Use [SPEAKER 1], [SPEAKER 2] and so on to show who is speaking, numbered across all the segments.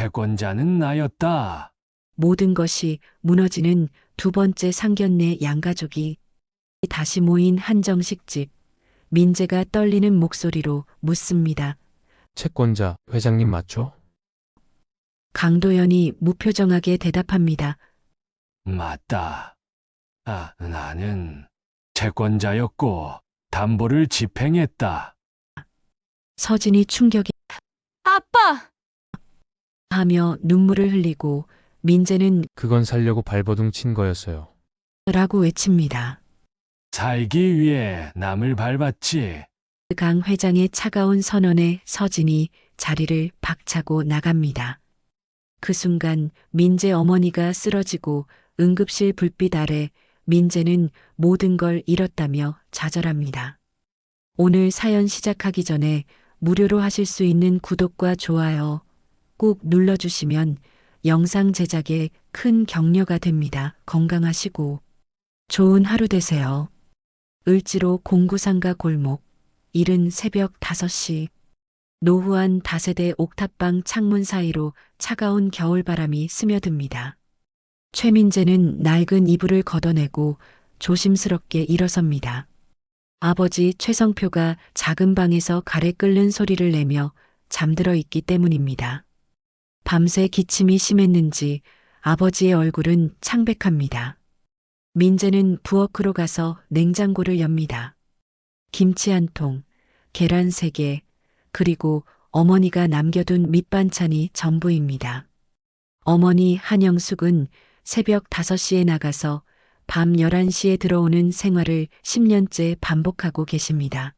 [SPEAKER 1] 채권자는 나였다.
[SPEAKER 2] 모든 것이 무너지는 두 번째 상견례 양가족이 다시 모인 한정식 집. 민재가 떨리는 목소리로 묻습니다.
[SPEAKER 3] 채권자 회장님 맞죠?
[SPEAKER 2] 강도연이 무표정하게 대답합니다.
[SPEAKER 1] 맞다. 나는 채권자였고 담보를 집행했다.
[SPEAKER 2] 서진이 충격이
[SPEAKER 4] 아빠!
[SPEAKER 2] 하며 눈물을 흘리고 민재는
[SPEAKER 3] 그건 살려고 발버둥 친 거였어요.
[SPEAKER 2] 라고 외칩니다.
[SPEAKER 1] 살기 위해 남을 밟았지.
[SPEAKER 2] 강 회장의 차가운 선언에 서진이 자리를 박차고 나갑니다. 그 순간 민재 어머니가 쓰러지고 응급실 불빛 아래 민재는 모든 걸 잃었다며 좌절합니다. 오늘 사연 시작하기 전에 무료로 하실 수 있는 구독과 좋아요 꼭 눌러주시면 영상 제작에 큰 격려가 됩니다. 건강하시고 좋은 하루 되세요. 을지로 공구상가 골목, 이른 새벽 5시. 노후한 다세대 옥탑방 창문 사이로 차가운 겨울바람이 스며듭니다. 최민재는 낡은 이불을 걷어내고 조심스럽게 일어섭니다. 아버지 최성표가 작은 방에서 가래 끓는 소리를 내며 잠들어 있기 때문입니다. 밤새 기침이 심했는지 아버지의 얼굴은 창백합니다. 민재는 부엌으로 가서 냉장고를 엽니다. 김치 한 통, 계란 3개, 그리고 어머니가 남겨둔 밑반찬이 전부입니다. 어머니 한영숙은 새벽 5시에 나가서 밤 11시에 들어오는 생활을 10년째 반복하고 계십니다.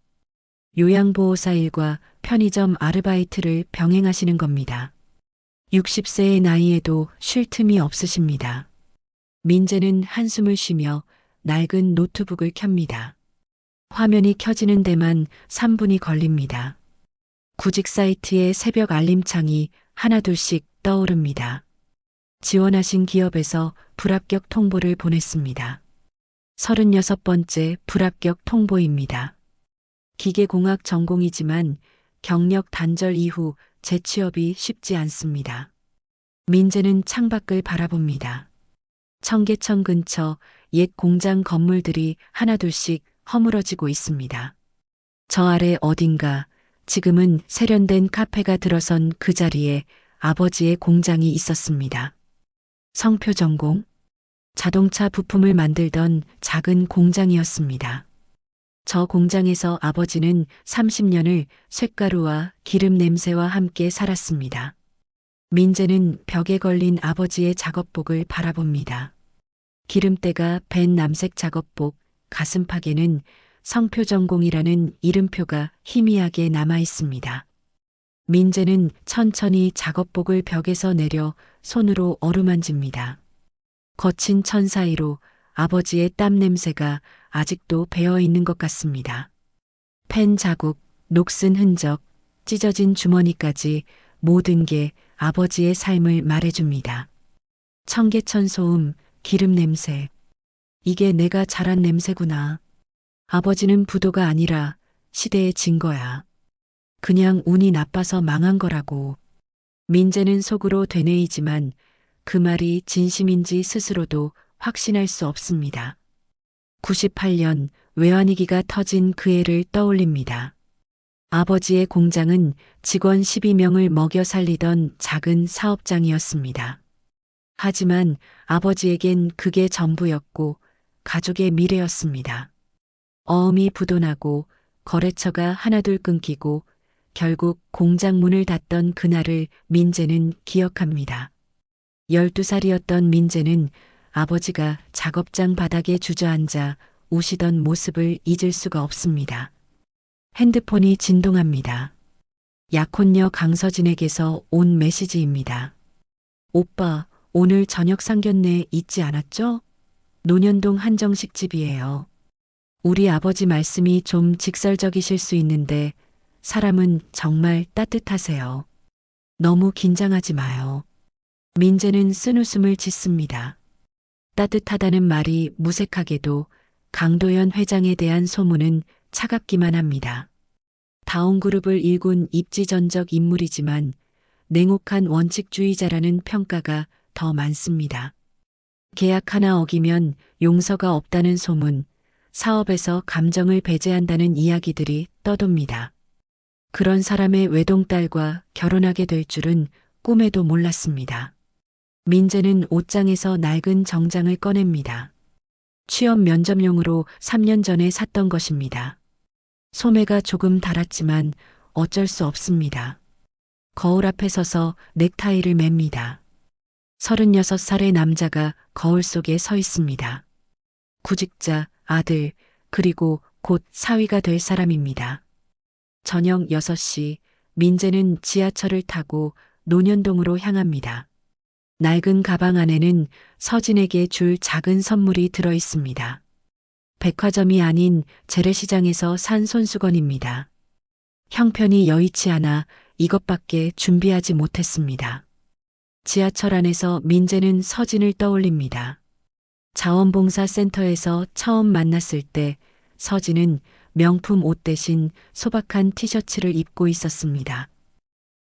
[SPEAKER 2] 요양보호사 일과 편의점 아르바이트를 병행하시는 겁니다. 60세의 나이에도 쉴 틈이 없으십니다. 민재는 한숨을 쉬며 낡은 노트북을 켭니다. 화면이 켜지는 데만 3분이 걸립니다. 구직 사이트의 새벽 알림창이 하나둘씩 떠오릅니다. 지원하신 기업에서 불합격 통보를 보냈습니다. 36번째 불합격 통보입니다. 기계공학 전공이지만 경력 단절 이후 재취업이 쉽지 않습니다. 민재는 창밖을 바라봅니다. 청계천 근처 옛 공장 건물들이 하나둘씩 허물어지고 있습니다. 저 아래 어딘가 지금은 세련된 카페가 들어선 그 자리에 아버지의 공장이 있었습니다. 성표전공, 자동차 부품을 만들던 작은 공장이었습니다. 저 공장에서 아버지는 30년을 쇳가루와 기름 냄새와 함께 살았습니다. 민재는 벽에 걸린 아버지의 작업복을 바라봅니다. 기름때가 밴 남색 작업복, 가슴팍에는 성표전공이라는 이름표가 희미하게 남아 있습니다. 민재는 천천히 작업복을 벽에서 내려 손으로 어루만집니다. 거친 천 사이로 아버지의 땀 냄새가 아직도 배어 있는 것 같습니다. 펜 자국, 녹슨 흔적, 찢어진 주머니까지 모든 게 아버지의 삶을 말해줍니다. 청계천 소음, 기름 냄새. 이게 내가 자란 냄새구나. 아버지는 부도가 아니라 시대의 증거야. 그냥 운이 나빠서 망한 거라고. 민재는 속으로 되뇌이지만 그 말이 진심인지 스스로도 확신할 수 없습니다. 98년 외환위기가 터진 그 해를 떠올립니다. 아버지의 공장은 직원 12명을 먹여 살리던 작은 사업장이었습니다. 하지만 아버지에겐 그게 전부였고 가족의 미래였습니다. 어음이 부도나고 거래처가 하나둘 끊기고 결국 공장 문을 닫던 그날을 민재는 기억합니다. 12살이었던 민재는 아버지가 작업장 바닥에 주저앉아 우시던 모습을 잊을 수가 없습니다. 핸드폰이 진동합니다. 약혼녀 강서진에게서 온 메시지입니다. 오빠, 오늘 저녁 상견례 잊지 않았죠? 논현동 한정식 집이에요. 우리 아버지 말씀이 좀 직설적이실 수 있는데 사람은 정말 따뜻하세요. 너무 긴장하지 마요. 민재는 쓴웃음을 짓습니다. 따뜻하다는 말이 무색하게도 강도연 회장에 대한 소문은 차갑기만 합니다. 다운그룹을 일군 입지전적 인물이지만 냉혹한 원칙주의자라는 평가가 더 많습니다. 계약 하나 어기면 용서가 없다는 소문, 사업에서 감정을 배제한다는 이야기들이 떠돕니다. 그런 사람의 외동딸과 결혼하게 될 줄은 꿈에도 몰랐습니다. 민재는 옷장에서 낡은 정장을 꺼냅니다. 취업 면접용으로 3년 전에 샀던 것입니다. 소매가 조금 닳았지만 어쩔 수 없습니다. 거울 앞에 서서 넥타이를 맵니다. 36살의 남자가 거울 속에 서 있습니다. 구직자, 아들, 그리고 곧 사위가 될 사람입니다. 저녁 6시, 민재는 지하철을 타고 논현동으로 향합니다. 낡은 가방 안에는 서진에게 줄 작은 선물이 들어 있습니다. 백화점이 아닌 재래시장에서 산 손수건입니다. 형편이 여의치 않아 이것밖에 준비하지 못했습니다. 지하철 안에서 민재는 서진을 떠올립니다. 자원봉사센터에서 처음 만났을 때 서진은 명품 옷 대신 소박한 티셔츠를 입고 있었습니다.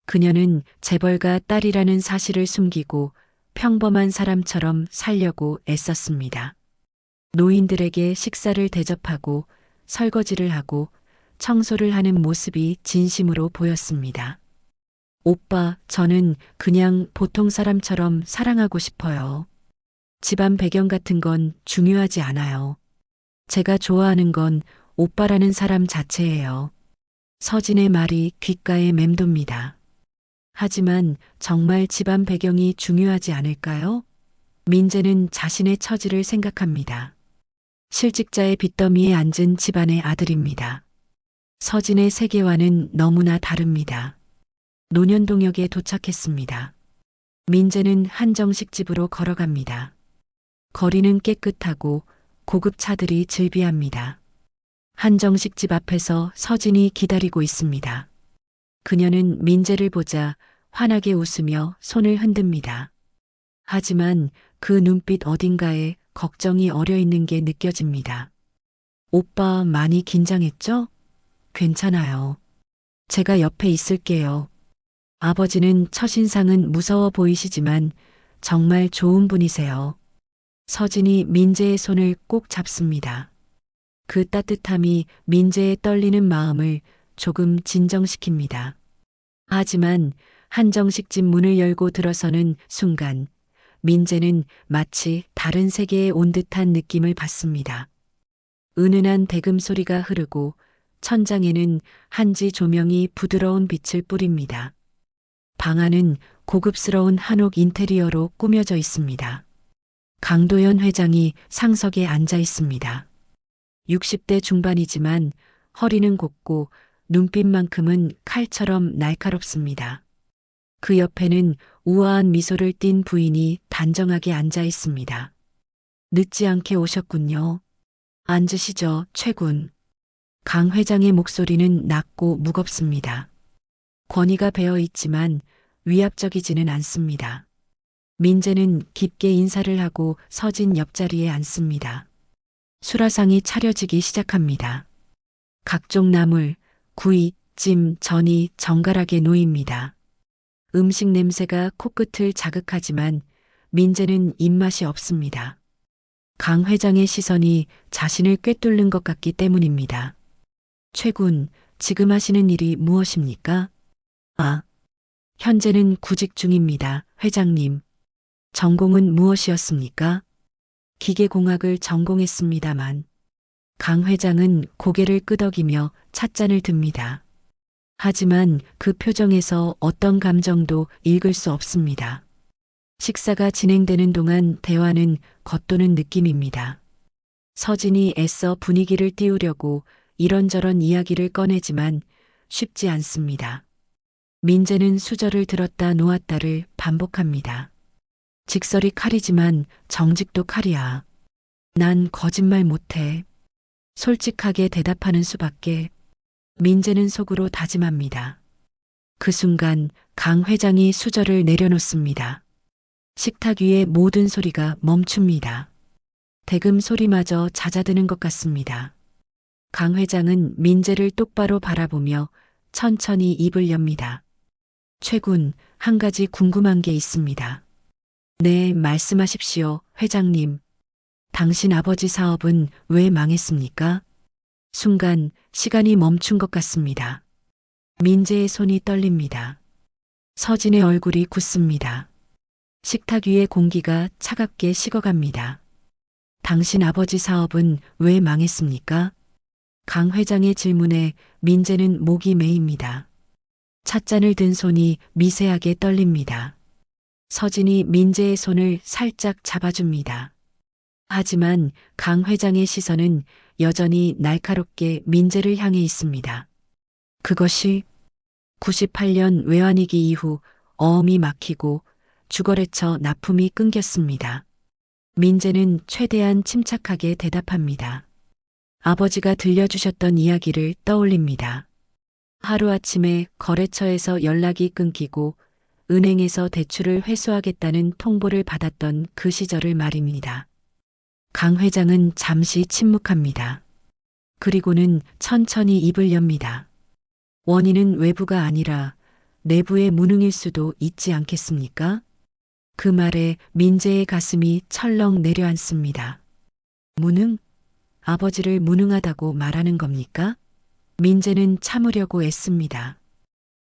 [SPEAKER 2] 그녀는 재벌가 딸이라는 사실을 숨기고 평범한 사람처럼 살려고 애썼습니다. 노인들에게 식사를 대접하고 설거지를 하고 청소를 하는 모습이 진심으로 보였습니다. 오빠, 저는 그냥 보통 사람처럼 사랑하고 싶어요. 집안 배경 같은 건 중요하지 않아요. 제가 좋아하는 건 오빠라는 사람 자체예요. 서진의 말이 귓가에 맴돕니다. 하지만 정말 집안 배경이 중요하지 않을까요? 민재는 자신의 처지를 생각합니다. 실직자의 빚더미에 앉은 집안의 아들입니다. 서진의 세계와는 너무나 다릅니다. 논현동역에 도착했습니다. 민재는 한정식 집으로 걸어갑니다. 거리는 깨끗하고 고급 차들이 즐비합니다. 한정식 집 앞에서 서진이 기다리고 있습니다. 그녀는 민재를 보자 환하게 웃으며 손을 흔듭니다. 하지만 그 눈빛 어딘가에 걱정이 어려 있는 게 느껴집니다. 오빠 많이 긴장했죠? 괜찮아요. 제가 옆에 있을게요. 아버지는 첫인상은 무서워 보이시지만 정말 좋은 분이세요. 서진이 민재의 손을 꼭 잡습니다. 그 따뜻함이 민재의 떨리는 마음을 조금 진정시킵니다. 하지만 한정식 집 문을 열고 들어서는 순간 민재는 마치 다른 세계에 온 듯한 느낌을 받습니다. 은은한 대금 소리가 흐르고 천장에는 한지 조명이 부드러운 빛을 뿌립니다. 방 안은 고급스러운 한옥 인테리어로 꾸며져 있습니다. 강도연 회장이 상석에 앉아 있습니다. 60대 중반이지만 허리는 곱고 눈빛만큼은 칼처럼 날카롭습니다. 그 옆에는 우아한 미소를 띤 부인이 단정하게 앉아 있습니다. 늦지 않게 오셨군요. 앉으시죠, 최군. 강 회장의 목소리는 낮고 무겁습니다. 권위가 배어 있지만 위압적이지는 않습니다. 민재는 깊게 인사를 하고 서진 옆자리에 앉습니다. 수라상이 차려지기 시작합니다. 각종 나물, 구이, 찜, 전이 정갈하게 놓입니다. 음식 냄새가 코끝을 자극하지만 민재는 입맛이 없습니다. 강 회장의 시선이 자신을 꿰뚫는 것 같기 때문입니다. 최군, 지금 하시는 일이 무엇입니까? 현재는 구직 중입니다, 회장님. 전공은 무엇이었습니까? 기계공학을 전공했습니다만. 강 회장은 고개를 끄덕이며 찻잔을 듭니다. 하지만 그 표정에서 어떤 감정도 읽을 수 없습니다. 식사가 진행되는 동안 대화는 겉도는 느낌입니다. 서진이 애써 분위기를 띄우려고 이런저런 이야기를 꺼내지만 쉽지 않습니다. 민재는 수저를 들었다 놓았다를 반복합니다. 직설이 칼이지만 정직도 칼이야. 난 거짓말 못해. 솔직하게 대답하는 수밖에. 민재는 속으로 다짐합니다. 그 순간 강 회장이 수저를 내려놓습니다. 식탁 위의 모든 소리가 멈춥니다. 대금 소리마저 잦아드는 것 같습니다. 강 회장은 민재를 똑바로 바라보며 천천히 입을 엽니다. 최군, 한 가지 궁금한 게 있습니다. 네, 말씀하십시오, 회장님. 당신 아버지 사업은 왜 망했습니까? 순간 시간이 멈춘 것 같습니다. 민재의 손이 떨립니다. 서진의 얼굴이 굳습니다. 식탁 위의 공기가 차갑게 식어갑니다. 당신 아버지 사업은 왜 망했습니까? 강 회장의 질문에 민재는 목이 메입니다. 찻잔을 든 손이 미세하게 떨립니다. 서진이 민재의 손을 살짝 잡아줍니다. 하지만 강 회장의 시선은 여전히 날카롭게 민재를 향해 있습니다. 그것이 98년 외환위기 이후 어음이 막히고 주거래처 납품이 끊겼습니다. 민재는 최대한 침착하게 대답합니다. 아버지가 들려주셨던 이야기를 떠올립니다. 하루아침에 거래처에서 연락이 끊기고 은행에서 대출을 회수하겠다는 통보를 받았던 그 시절을 말입니다. 강 회장은 잠시 침묵합니다. 그리고는 천천히 입을 엽니다. 원인은 외부가 아니라 내부의 무능일 수도 있지 않겠습니까? 그 말에 민재의 가슴이 철렁 내려앉습니다. 무능? 아버지를 무능하다고 말하는 겁니까? 민재는 참으려고 애씁니다.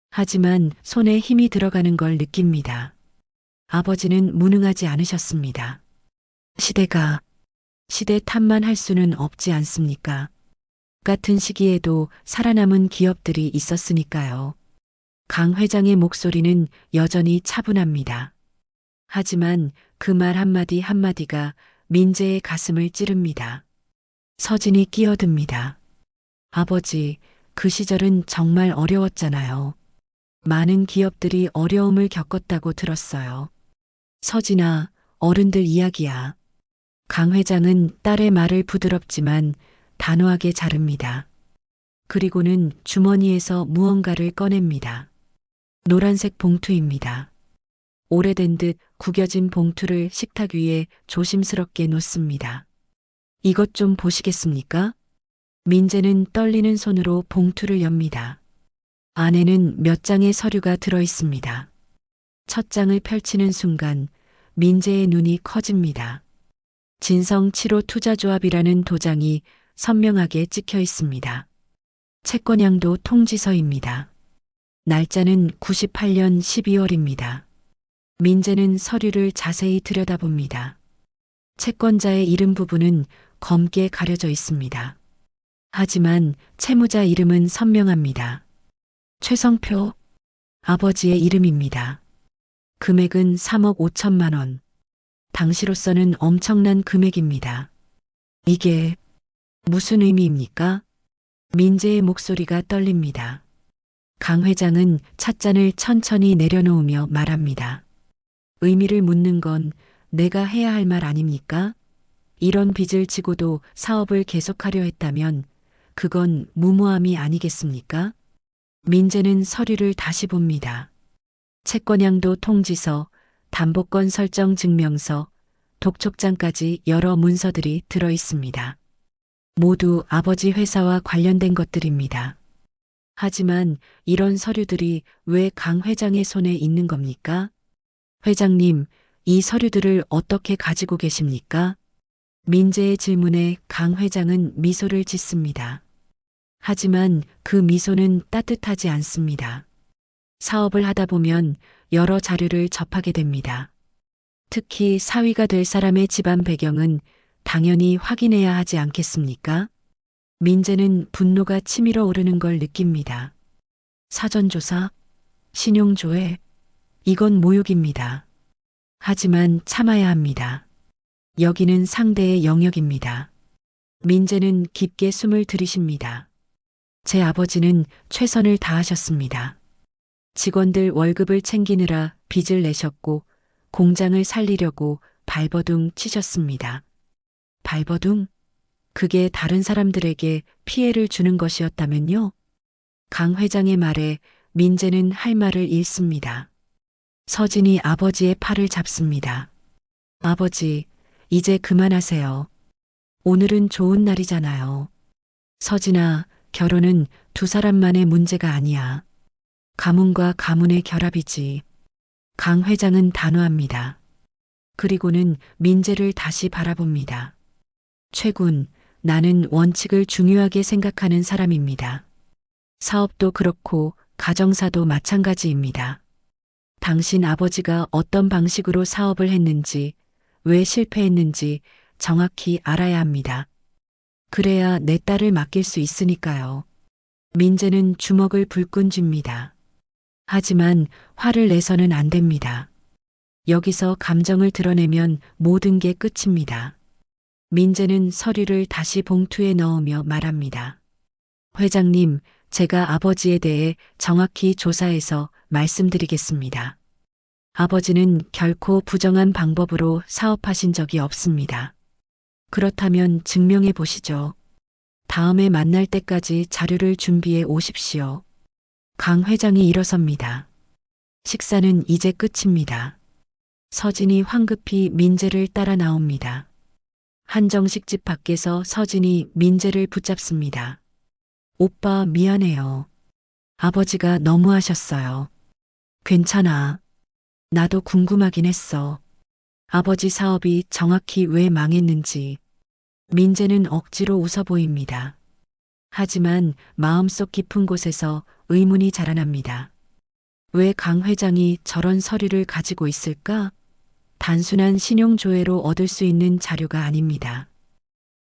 [SPEAKER 2] 하지만 손에 힘이 들어가는 걸 느낍니다. 아버지는 무능하지 않으셨습니다. 시대 탓만 할 수는 없지 않습니까? 같은 시기에도 살아남은 기업들이 있었으니까요. 강 회장의 목소리는 여전히 차분합니다. 하지만 그 말 한마디 한마디가 민재의 가슴을 찌릅니다. 서진이 끼어듭니다. 아버지, 그 시절은 정말 어려웠잖아요. 많은 기업들이 어려움을 겪었다고 들었어요. 서진아, 어른들 이야기야. 강 회장은 딸의 말을 부드럽지만 단호하게 자릅니다. 그리고는 주머니에서 무언가를 꺼냅니다. 노란색 봉투입니다. 오래된 듯 구겨진 봉투를 식탁 위에 조심스럽게 놓습니다. 이것 좀 보시겠습니까? 민재는 떨리는 손으로 봉투를 엽니다. 안에는 몇 장의 서류가 들어 있습니다. 첫 장을 펼치는 순간 민재의 눈이 커집니다. 진성 7호 투자조합이라는 도장이 선명하게 찍혀 있습니다. 채권양도 통지서입니다. 날짜는 98년 12월입니다. 민재는 서류를 자세히 들여다봅니다. 채권자의 이름 부분은 검게 가려져 있습니다. 하지만 채무자 이름은 선명합니다. 최성표, 아버지의 이름입니다. 금액은 3억 5천만 원. 당시로서는 엄청난 금액입니다. 이게 무슨 의미입니까? 민재의 목소리가 떨립니다. 강 회장은 찻잔을 천천히 내려놓으며 말합니다. 의미를 묻는 건 내가 해야 할 말 아닙니까? 이런 빚을 지고도 사업을 계속하려 했다면 그건 무모함이 아니겠습니까? 민재는 서류를 다시 봅니다. 채권양도 통지서, 담보권 설정 증명서, 독촉장까지 여러 문서들이 들어 있습니다. 모두 아버지 회사와 관련된 것들입니다. 하지만 이런 서류들이 왜 강 회장의 손에 있는 겁니까? 회장님, 이 서류들을 어떻게 가지고 계십니까? 민재의 질문에 강 회장은 미소를 짓습니다. 하지만 그 미소는 따뜻하지 않습니다. 사업을 하다 보면 여러 자료를 접하게 됩니다. 특히 사위가 될 사람의 집안 배경은 당연히 확인해야 하지 않겠습니까? 민재는 분노가 치밀어 오르는 걸 느낍니다. 사전조사, 신용조회, 이건 모욕입니다. 하지만 참아야 합니다. 여기는 상대의 영역입니다. 민재는 깊게 숨을 들이쉽니다. 제 아버지는 최선을 다하셨습니다. 직원들 월급을 챙기느라 빚을 내셨고 공장을 살리려고 발버둥 치셨습니다. 발버둥? 그게 다른 사람들에게 피해를 주는 것이었다면요? 강 회장의 말에 민재는 할 말을 잃습니다. 서진이 아버지의 팔을 잡습니다. 아버지, 이제 그만하세요. 오늘은 좋은 날이잖아요. 서진아, 결혼은 두 사람만의 문제가 아니야. 가문과 가문의 결합이지. 강 회장은 단호합니다. 그리고는 민재를 다시 바라봅니다. 최군, 나는 원칙을 중요하게 생각하는 사람입니다. 사업도 그렇고 가정사도 마찬가지입니다. 당신 아버지가 어떤 방식으로 사업을 했는지, 왜 실패했는지 정확히 알아야 합니다. 그래야 내 딸을 맡길 수 있으니까요. 민재는 주먹을 불끈 쥡니다. 하지만 화를 내서는 안 됩니다. 여기서 감정을 드러내면 모든 게 끝입니다. 민재는 서류를 다시 봉투에 넣으며 말합니다. 회장님, 제가 아버지에 대해 정확히 조사해서 말씀드리겠습니다. 아버지는 결코 부정한 방법으로 사업하신 적이 없습니다. 그렇다면 증명해 보시죠. 다음에 만날 때까지 자료를 준비해 오십시오. 강 회장이 일어섭니다. 식사는 이제 끝입니다. 서진이 황급히 민재를 따라 나옵니다. 한정식 집 밖에서 서진이 민재를 붙잡습니다. 오빠 미안해요. 아버지가 너무하셨어요. 괜찮아. 나도 궁금하긴 했어. 아버지 사업이 정확히 왜 망했는지. 민재는 억지로 웃어 보입니다. 하지만 마음속 깊은 곳에서 의문이 자라납니다. 왜 강 회장이 저런 서류를 가지고 있을까? 단순한 신용조회로 얻을 수 있는 자료가 아닙니다.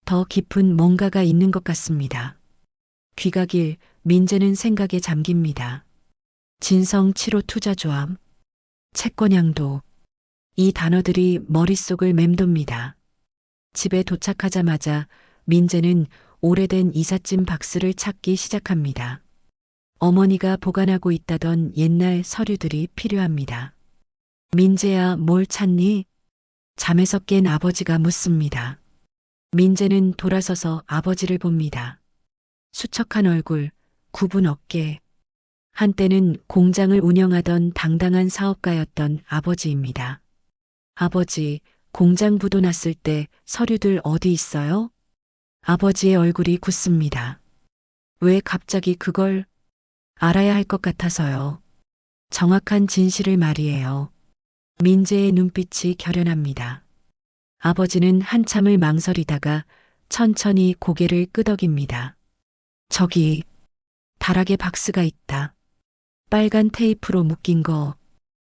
[SPEAKER 2] 더 깊은 뭔가가 있는 것 같습니다. 귀가길, 민재는 생각에 잠깁니다. 진성 7호 투자조합, 채권양도. 이 단어들이 머릿속을 맴돕니다. 집에 도착하자마자 민재는 오래된 이삿짐 박스를 찾기 시작합니다. 어머니가 보관하고 있다던 옛날 서류들이 필요합니다. 민재야, 뭘 찾니? 잠에서 깬 아버지가 묻습니다. 민재는 돌아서서 아버지를 봅니다. 수척한 얼굴, 굽은 어깨. 한때는 공장을 운영하던 당당한 사업가였던 아버지입니다. 아버지, 공장 부도 났을 때 서류들 어디 있어요? 아버지의 얼굴이 굳습니다. 왜 갑자기 그걸 알아야 할 것 같아서요. 정확한 진실을 말이에요. 민재의 눈빛이 결연합니다. 아버지는 한참을 망설이다가 천천히 고개를 끄덕입니다. 저기, 다락에 박스가 있다. 빨간 테이프로 묶인 거.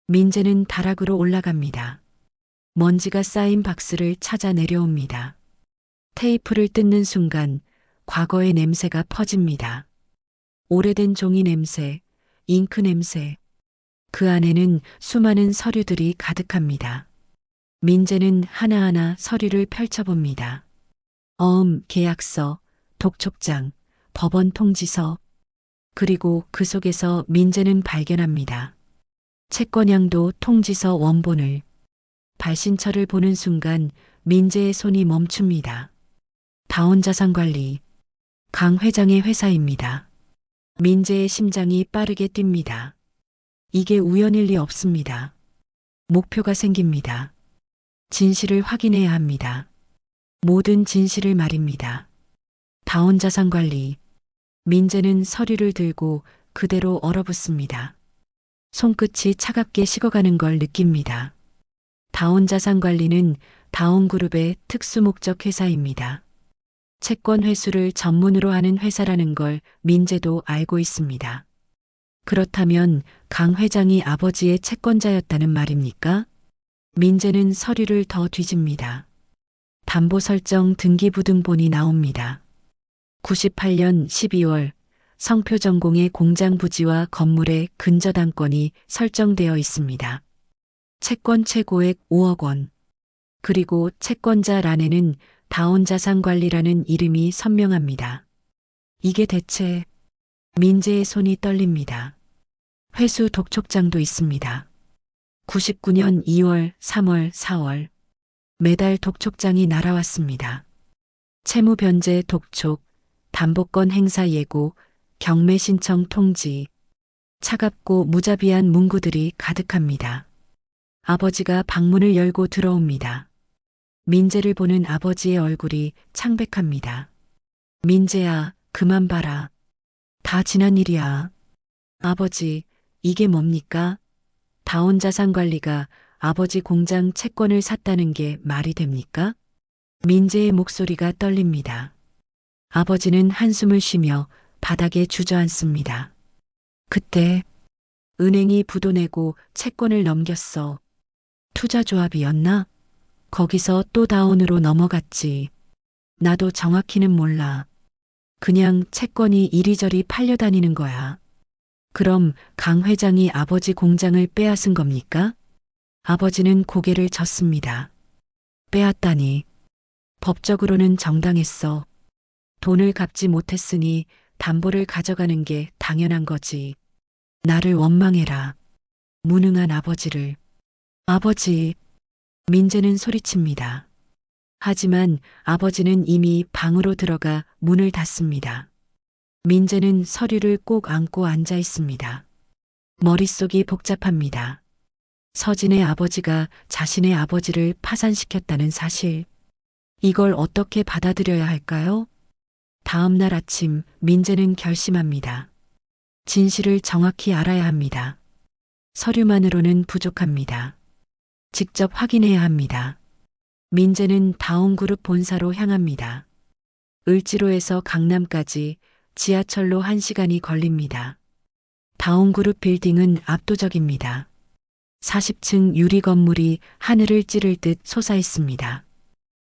[SPEAKER 2] 민재는 다락으로 올라갑니다. 먼지가 쌓인 박스를 찾아 내려옵니다. 테이프를 뜯는 순간 과거의 냄새가 퍼집니다. 오래된 종이 냄새, 잉크 냄새. 그 안에는 수많은 서류들이 가득합니다. 민재는 하나하나 서류를 펼쳐봅니다. 계약서, 독촉장, 법원 통지서. 그리고 그 속에서 민재는 발견합니다. 채권양도 통지서 원본을. 발신처를 보는 순간 민재의 손이 멈춥니다. 다온자산관리, 강 회장의 회사입니다. 민재의 심장이 빠르게 뜁니다. 이게 우연일 리 없습니다. 목표가 생깁니다. 진실을 확인해야 합니다. 모든 진실을 말입니다. 다온자산관리. 민재는 서류를 들고 그대로 얼어붙습니다. 손끝이 차갑게 식어가는 걸 느낍니다. 다온자산관리는 다온그룹의 특수목적 회사입니다. 채권 회수를 전문으로 하는 회사라는 걸 민재도 알고 있습니다. 그렇다면 강 회장이 아버지의 채권자였다는 말입니까? 민재는 서류를 더 뒤집니다. 담보 설정 등기부등본이 나옵니다. 98년 12월 성표전공의 공장 부지와 건물의 근저당권이 설정되어 있습니다. 채권 최고액 5억 원. 그리고 채권자란에는 다온자산관리라는 이름이 선명합니다. 이게 대체. 민재의 손이 떨립니다. 회수 독촉장도 있습니다. 99년 2월, 3월, 4월. 매달 독촉장이 날아왔습니다. 채무 변제 독촉, 담보권 행사 예고, 경매 신청 통지. 차갑고 무자비한 문구들이 가득합니다. 아버지가 방문을 열고 들어옵니다. 민재를 보는 아버지의 얼굴이 창백합니다. 민재야, 그만 봐라. 다 지난 일이야. 아버지, 이게 뭡니까? 다원자산관리가 아버지 공장 채권을 샀다는 게 말이 됩니까? 민재의 목소리가 떨립니다. 아버지는 한숨을 쉬며 바닥에 주저앉습니다. 그때 은행이 부도 내고 채권을 넘겼어. 투자조합이었나? 거기서 또 다운으로 넘어갔지. 나도 정확히는 몰라. 그냥 채권이 이리저리 팔려다니는 거야. 그럼 강 회장이 아버지 공장을 빼앗은 겁니까? 아버지는 고개를 젓습니다. 빼앗다니. 법적으로는 정당했어. 돈을 갚지 못했으니 담보를 가져가는 게 당연한 거지. 나를 원망해라. 무능한 아버지를. 아버지. 민재는 소리칩니다. 하지만 아버지는 이미 방으로 들어가 문을 닫습니다. 민재는 서류를 꼭 안고 앉아 있습니다. 머릿속이 복잡합니다. 서진의 아버지가 자신의 아버지를 파산시켰다는 사실. 이걸 어떻게 받아들여야 할까요? 다음 날 아침 민재는 결심합니다. 진실을 정확히 알아야 합니다. 서류만으로는 부족합니다. 직접 확인해야 합니다. 민재는 다온그룹 본사로 향합니다. 을지로에서 강남까지 지하철로 1시간이 걸립니다. 다온그룹 빌딩은 압도적입니다. 40층 유리 건물이 하늘을 찌를 듯 솟아있습니다.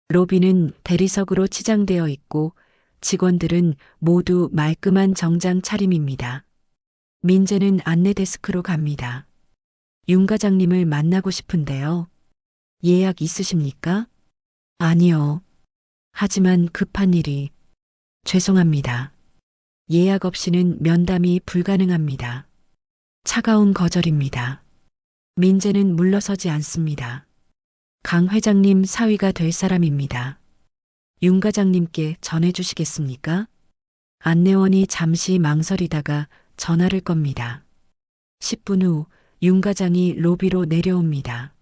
[SPEAKER 2] 로비는 대리석으로 치장되어 있고 직원들은 모두 말끔한 정장 차림입니다. 민재는 안내 데스크로 갑니다. 윤 과장님을 만나고 싶은데요. 예약 있으십니까? 아니요. 하지만 급한 일이. 죄송합니다. 예약 없이는 면담이 불가능합니다. 차가운 거절입니다. 민재는 물러서지 않습니다. 강 회장님 사위가 될 사람입니다. 윤 과장님께 전해주시겠습니까? 안내원이 잠시 망설이다가 전화를 겁니다. 10분 후 윤 과장이 로비로 내려옵니다.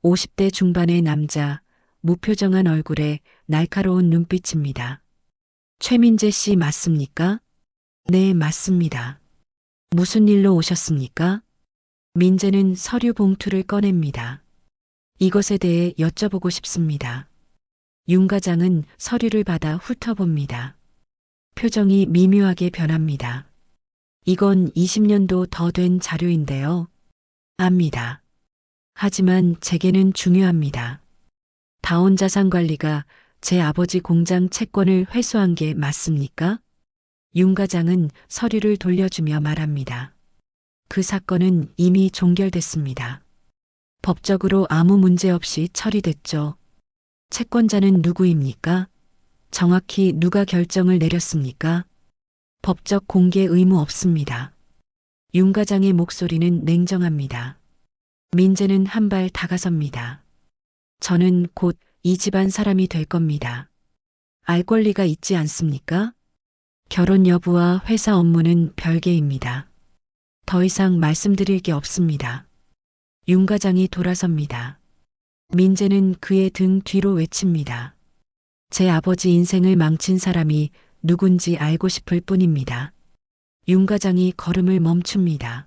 [SPEAKER 2] 50대 중반의 남자, 무표정한 얼굴에 날카로운 눈빛입니다. 최민재 씨 맞습니까? 네, 맞습니다. 무슨 일로 오셨습니까? 민재는 서류 봉투를 꺼냅니다. 이것에 대해 여쭤보고 싶습니다. 윤 과장은 서류를 받아 훑어봅니다. 표정이 미묘하게 변합니다. 이건 20년도 더 된 자료인데요. 압니다. 하지만 제게는 중요합니다. 다온자산관리가 제 아버지 공장 채권을 회수한 게 맞습니까? 윤 과장은 서류를 돌려주며 말합니다. 그 사건은 이미 종결됐습니다. 법적으로 아무 문제 없이 처리됐죠. 채권자는 누구입니까? 정확히 누가 결정을 내렸습니까? 법적 공개 의무 없습니다. 윤 과장의 목소리는 냉정합니다. 민재는 한 발 다가섭니다. 저는 곧 이 집안 사람이 될 겁니다. 알 권리가 있지 않습니까? 결혼 여부와 회사 업무는 별개입니다. 더 이상 말씀드릴 게 없습니다. 윤 과장이 돌아섭니다. 민재는 그의 등 뒤로 외칩니다. 제 아버지 인생을 망친 사람이 누군지 알고 싶을 뿐입니다. 윤 과장이 걸음을 멈춥니다.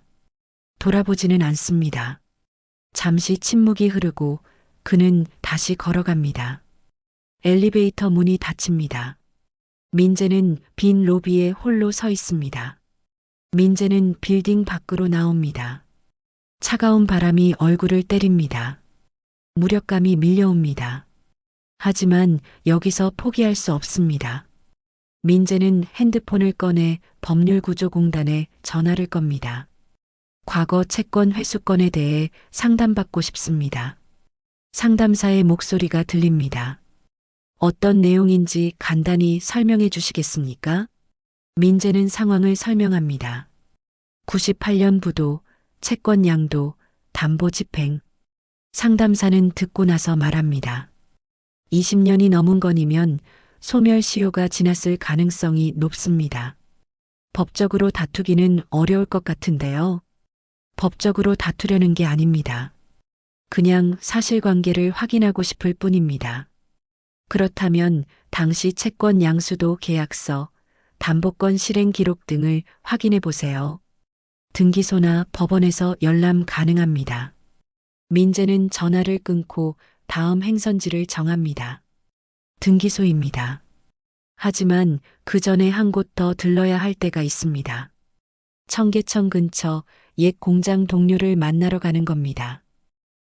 [SPEAKER 2] 돌아보지는 않습니다. 잠시 침묵이 흐르고 그는 다시 걸어갑니다. 엘리베이터 문이 닫힙니다. 민재는 빈 로비에 홀로 서 있습니다. 민재는 빌딩 밖으로 나옵니다. 차가운 바람이 얼굴을 때립니다. 무력감이 밀려옵니다. 하지만 여기서 포기할 수 없습니다. 민재는 핸드폰을 꺼내 법률구조공단에 전화를 겁니다. 과거 채권 회수건에 대해 상담받고 싶습니다. 상담사의 목소리가 들립니다. 어떤 내용인지 간단히 설명해 주시겠습니까? 민재는 상황을 설명합니다. 98년 부도, 채권 양도, 담보 집행. 상담사는 듣고 나서 말합니다. 20년이 넘은 건이면 소멸시효가 지났을 가능성이 높습니다. 법적으로 다투기는 어려울 것 같은데요. 법적으로 다투려는 게 아닙니다. 그냥 사실관계를 확인하고 싶을 뿐입니다. 그렇다면 당시 채권 양수도 계약서, 담보권 실행 기록 등을 확인해 보세요. 등기소나 법원에서 열람 가능합니다. 민재는 전화를 끊고 다음 행선지를 정합니다. 등기소입니다. 하지만 그 전에 한 곳 더 들러야 할 때가 있습니다. 청계천 근처 옛 공장 동료를 만나러 가는 겁니다.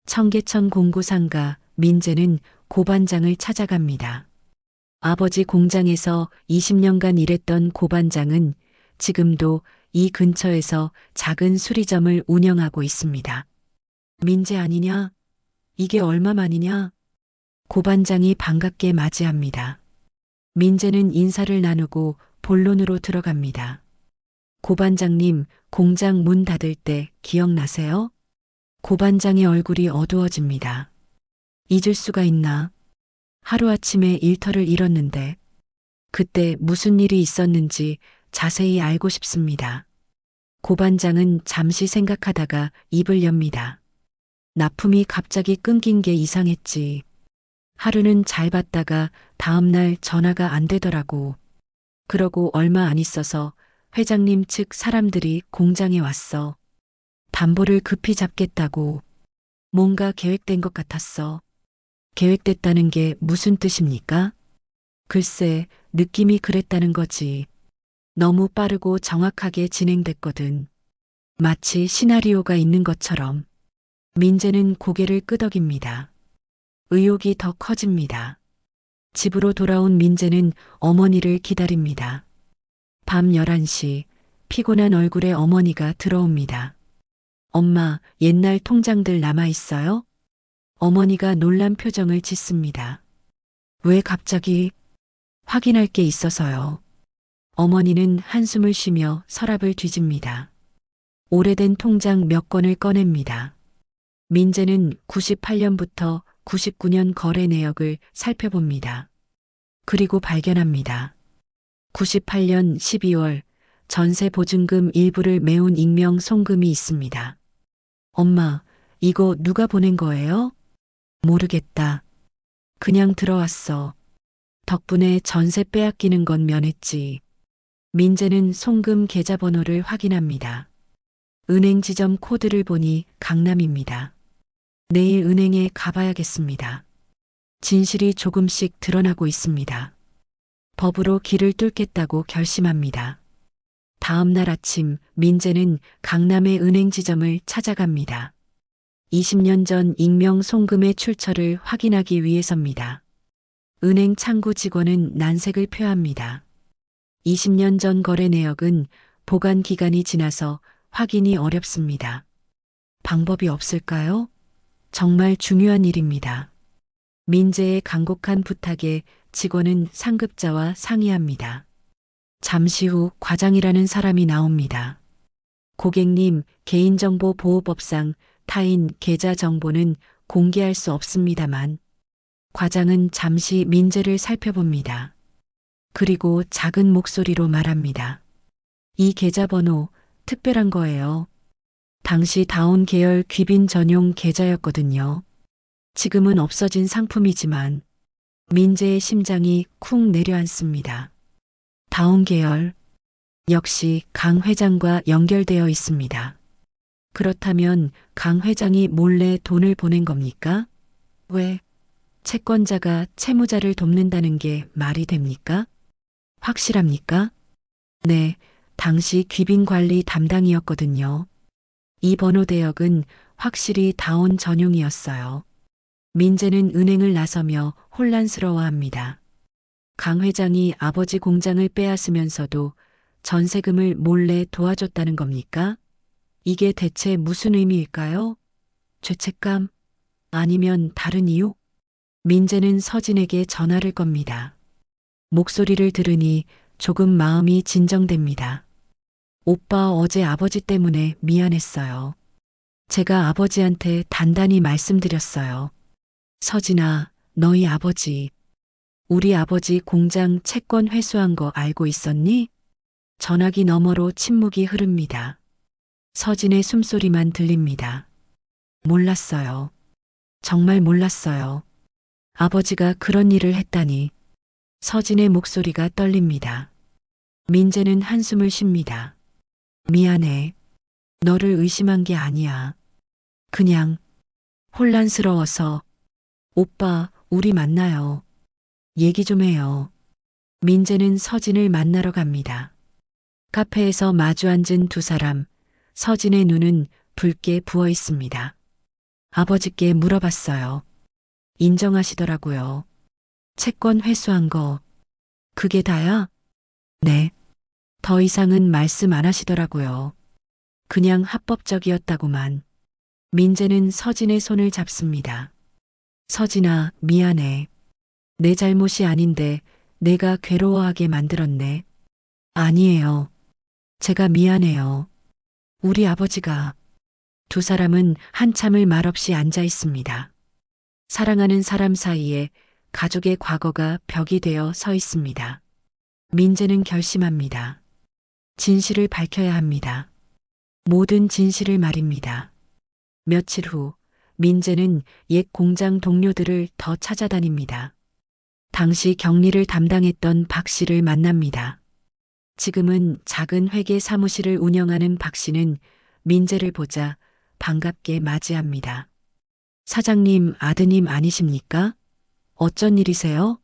[SPEAKER 2] 청계천 공구상가 민재는 고반장을 찾아갑니다. 아버지 공장에서 20년간 일했던 고반장은 지금도 이 근처에서 작은 수리점을 운영하고 있습니다. 민재 아니냐? 이게 얼마만이냐? 고반장이 반갑게 맞이합니다. 민재는 인사를 나누고 본론으로 들어갑니다. 고반장님, 공장 문 닫을 때 기억나세요? 고반장의 얼굴이 어두워집니다. 잊을 수가 있나? 하루아침에 일터를 잃었는데 그때 무슨 일이 있었는지 자세히 알고 싶습니다. 고반장은 잠시 생각하다가 입을 엽니다. 납품이 갑자기 끊긴 게 이상했지. 하루는 잘 받다가 다음날 전화가 안 되더라고. 그러고 얼마 안 있어서 회장님 측 사람들이 공장에 왔어. 담보를 급히 잡겠다고. 뭔가 계획된 것 같았어. 계획됐다는 게 무슨 뜻입니까? 글쎄, 느낌이 그랬다는 거지. 너무 빠르고 정확하게 진행됐거든. 마치 시나리오가 있는 것처럼. 민재는 고개를 끄덕입니다. 의욕이 더 커집니다. 집으로 돌아온 민재는 어머니를 기다립니다. 밤 11시, 피곤한 얼굴에 어머니가 들어옵니다. 엄마, 옛날 통장들 남아있어요? 어머니가 놀란 표정을 짓습니다. 왜 갑자기? 확인할 게 있어서요. 어머니는 한숨을 쉬며 서랍을 뒤집니다. 오래된 통장 몇 건을 꺼냅니다. 민재는 98년부터 99년 거래 내역을 살펴봅니다. 그리고 발견합니다. 98년 12월 전세 보증금 일부를 메운 익명 송금이 있습니다. 엄마, 이거 누가 보낸 거예요? 모르겠다. 그냥 들어왔어. 덕분에 전세 빼앗기는 건 면했지. 민재는 송금 계좌번호를 확인합니다. 은행 지점 코드를 보니 강남입니다. 내일 은행에 가봐야겠습니다. 진실이 조금씩 드러나고 있습니다. 법으로 길을 뚫겠다고 결심합니다. 다음 날 아침 민재는 강남의 은행 지점을 찾아갑니다. 20년 전 익명 송금의 출처를 확인하기 위해서입니다. 은행 창구 직원은 난색을 표합니다. 20년 전 거래 내역은 보관 기간이 지나서 확인이 어렵습니다. 방법이 없을까요? 정말 중요한 일입니다. 민재의 간곡한 부탁에 직원은 상급자와 상의합니다. 잠시 후 과장이라는 사람이 나옵니다. 고객님, 개인정보보호법상 타인 계좌 정보는 공개할 수 없습니다만. 과장은 잠시 민재를 살펴봅니다. 그리고 작은 목소리로 말합니다. 이 계좌번호 특별한 거예요. 당시 다운 계열 귀빈 전용 계좌였거든요. 지금은 없어진 상품이지만 민재의 심장이 쿵 내려앉습니다. 다운 계열 역시 강 회장과 연결되어 있습니다. 그렇다면 강 회장이 몰래 돈을 보낸 겁니까? 왜? 채권자가 채무자를 돕는다는 게 말이 됩니까? 확실합니까? 네, 당시 귀빈 관리 담당이었거든요. 이 번호 대역은 확실히 다운 전용이었어요. 민재는 은행을 나서며 혼란스러워합니다. 강 회장이 아버지 공장을 빼앗으면서도 전세금을 몰래 도와줬다는 겁니까? 이게 대체 무슨 의미일까요? 죄책감? 아니면 다른 이유? 민재는 서진에게 전화를 겁니다. 목소리를 들으니 조금 마음이 진정됩니다. 오빠 어제 아버지 때문에 미안했어요. 제가 아버지한테 단단히 말씀드렸어요. 서진아, 너희 아버지. 우리 아버지 공장 채권 회수한 거 알고 있었니? 전화기 너머로 침묵이 흐릅니다. 서진의 숨소리만 들립니다. 몰랐어요. 정말 몰랐어요. 아버지가 그런 일을 했다니. 서진의 목소리가 떨립니다. 민재는 한숨을 쉽니다. 미안해. 너를 의심한 게 아니야. 그냥 혼란스러워서. 오빠, 우리 만나요. 얘기 좀 해요. 민재는 서진을 만나러 갑니다. 카페에서 마주 앉은 두 사람, 서진의 눈은 붉게 부어 있습니다. 아버지께 물어봤어요. 인정하시더라고요. 채권 회수한 거, 그게 다야? 네. 더 이상은 말씀 안 하시더라고요. 그냥 합법적이었다고만. 민재는 서진의 손을 잡습니다. 서진아, 미안해. 내 잘못이 아닌데 내가 괴로워하게 만들었네. 아니에요. 제가 미안해요. 우리 아버지가. 두 사람은 한참을 말없이 앉아 있습니다. 사랑하는 사람 사이에 가족의 과거가 벽이 되어 서 있습니다. 민재는 결심합니다. 진실을 밝혀야 합니다. 모든 진실을 말입니다. 며칠 후 민재는 옛 공장 동료들을 더 찾아다닙니다. 당시 격리를 담당했던 박 씨를 만납니다. 지금은 작은 회계 사무실을 운영하는 박 씨는 민재를 보자 반갑게 맞이합니다. 사장님 아드님 아니십니까? 어쩐 일이세요?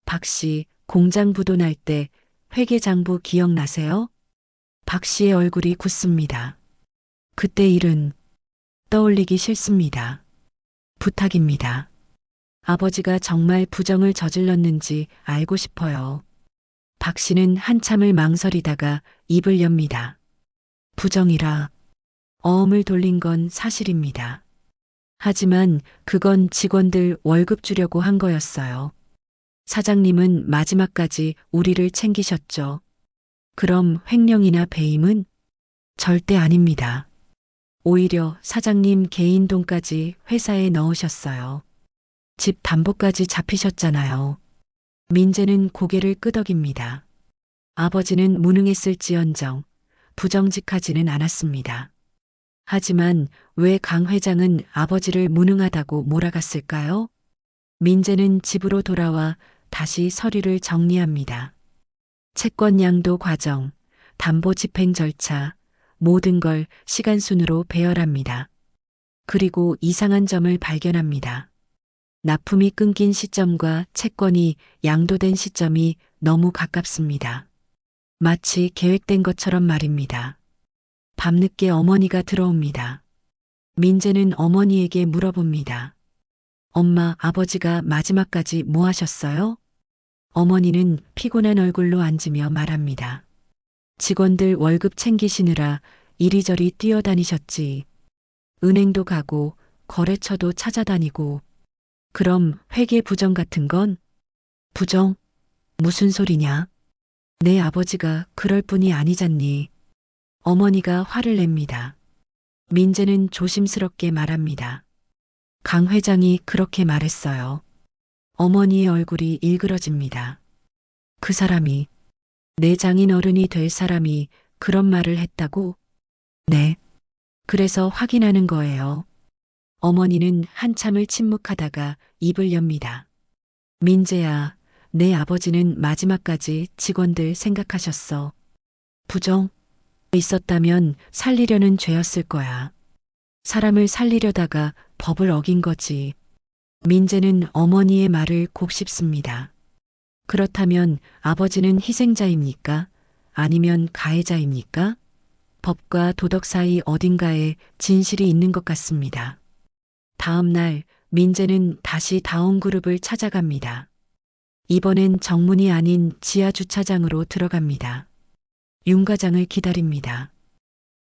[SPEAKER 2] 박 씨, 공장 부도날 때 회계장부 기억나세요? 박 씨의 얼굴이 굳습니다. 그때 일은 떠올리기 싫습니다. 부탁입니다. 아버지가 정말 부정을 저질렀는지 알고 싶어요. 박 씨는 한참을 망설이다가 입을 엽니다. 부정이라. 어음을 돌린 건 사실입니다. 하지만 그건 직원들 월급 주려고 한 거였어요. 사장님은 마지막까지 우리를 챙기셨죠. 그럼 횡령이나 배임은? 절대 아닙니다. 오히려 사장님 개인 돈까지 회사에 넣으셨어요. 집 담보까지 잡히셨잖아요. 민재는 고개를 끄덕입니다. 아버지는 무능했을지언정 부정직하지는 않았습니다. 하지만 왜 강 회장은 아버지를 무능하다고 몰아갔을까요? 민재는 집으로 돌아와 다시 서류를 정리합니다. 채권 양도 과정, 담보 집행 절차, 모든 걸 시간순으로 배열합니다. 그리고 이상한 점을 발견합니다. 납품이 끊긴 시점과 채권이 양도된 시점이 너무 가깝습니다. 마치 계획된 것처럼 말입니다. 밤늦게 어머니가 들어옵니다. 민재는 어머니에게 물어봅니다. 엄마, 아버지가 마지막까지 뭐 하셨어요? 어머니는 피곤한 얼굴로 앉으며 말합니다. 직원들 월급 챙기시느라 이리저리 뛰어다니셨지. 은행도 가고 거래처도 찾아다니고. 그럼 회계 부정 같은 건? 부정? 무슨 소리냐? 내 아버지가 그럴 뿐이 아니잖니. 어머니가 화를 냅니다. 민재는 조심스럽게 말합니다. 강 회장이 그렇게 말했어요. 어머니의 얼굴이 일그러집니다. 그 사람이, 내 장인 어른이 될 사람이 그런 말을 했다고? 네. 그래서 확인하는 거예요. 어머니는 한참을 침묵하다가 입을 엽니다. 민재야, 내 아버지는 마지막까지 직원들 생각하셨어. 부정? 있었다면 살리려는 죄였을 거야. 사람을 살리려다가 법을 어긴 거지. 민재는 어머니의 말을 곱씹습니다. 그렇다면 아버지는 희생자입니까? 아니면 가해자입니까? 법과 도덕 사이 어딘가에 진실이 있는 것 같습니다. 다음 날 민재는 다시 다온그룹을 찾아갑니다. 이번엔 정문이 아닌 지하 주차장으로 들어갑니다. 윤 과장을 기다립니다.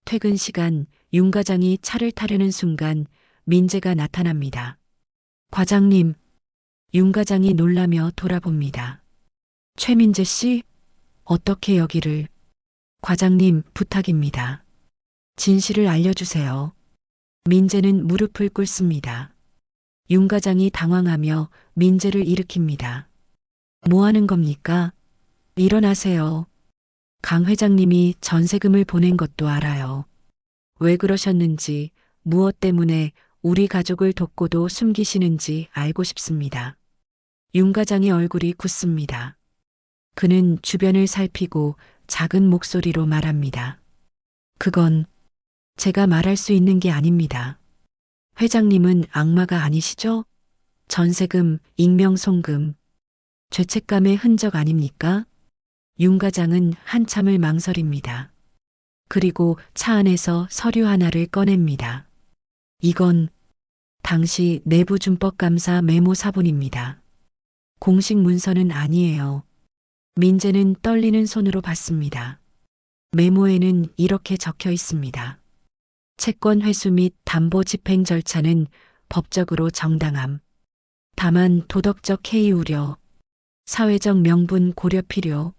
[SPEAKER 2] 퇴근 시간 윤 과장이 차를 타려는 순간 민재가 나타납니다. 과장님, 윤 과장이 놀라며 돌아봅니다. 최민재 씨? 어떻게 여기를? 과장님, 부탁입니다. 진실을 알려주세요. 민재는 무릎을 꿇습니다. 윤 과장이 당황하며 민재를 일으킵니다. 뭐 하는 겁니까? 일어나세요. 강 회장님이 전세금을 보낸 것도 알아요. 왜 그러셨는지, 무엇 때문에 우리 가족을 돕고도 숨기시는지 알고 싶습니다. 윤 과장의 얼굴이 굳습니다. 그는 주변을 살피고 작은 목소리로 말합니다. 그건 제가 말할 수 있는 게 아닙니다. 회장님은 악마가 아니시죠? 전세금, 익명송금, 죄책감의 흔적 아닙니까? 윤 과장은 한참을 망설입니다. 그리고 차 안에서 서류 하나를 꺼냅니다. 이건 당시 내부준법감사 메모 사본입니다. 공식 문서는 아니에요. 민재는 떨리는 손으로 봤습니다. 메모에는 이렇게 적혀 있습니다. 채권 회수 및 담보 집행 절차는 법적으로 정당함. 다만 도덕적 해이 우려, 사회적 명분 고려 필요.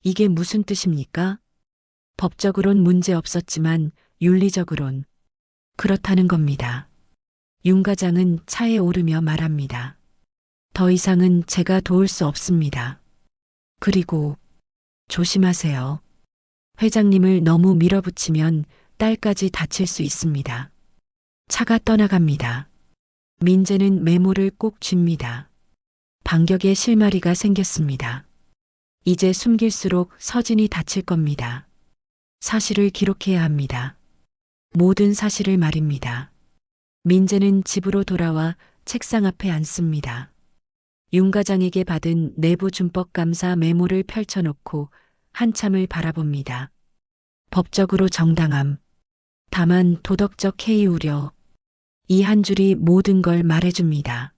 [SPEAKER 2] 이게 무슨 뜻입니까? 법적으론 문제 없었지만 윤리적으론 그렇다는 겁니다. 윤 과장은 차에 오르며 말합니다. 더 이상은 제가 도울 수 없습니다. 그리고 조심하세요. 회장님을 너무 밀어붙이면 딸까지 다칠 수 있습니다. 차가 떠나갑니다. 민재는 메모를 꼭 쥡니다. 반격의 실마리가 생겼습니다. 이제 숨길수록 서진이 다칠 겁니다. 사실을 기록해야 합니다. 모든 사실을 말입니다. 민재는 집으로 돌아와 책상 앞에 앉습니다. 윤 과장에게 받은 내부준법감사 메모를 펼쳐놓고 한참을 바라봅니다. 법적으로 정당함. 다만 도덕적 해이 우려. 이 한 줄이 모든 걸 말해줍니다.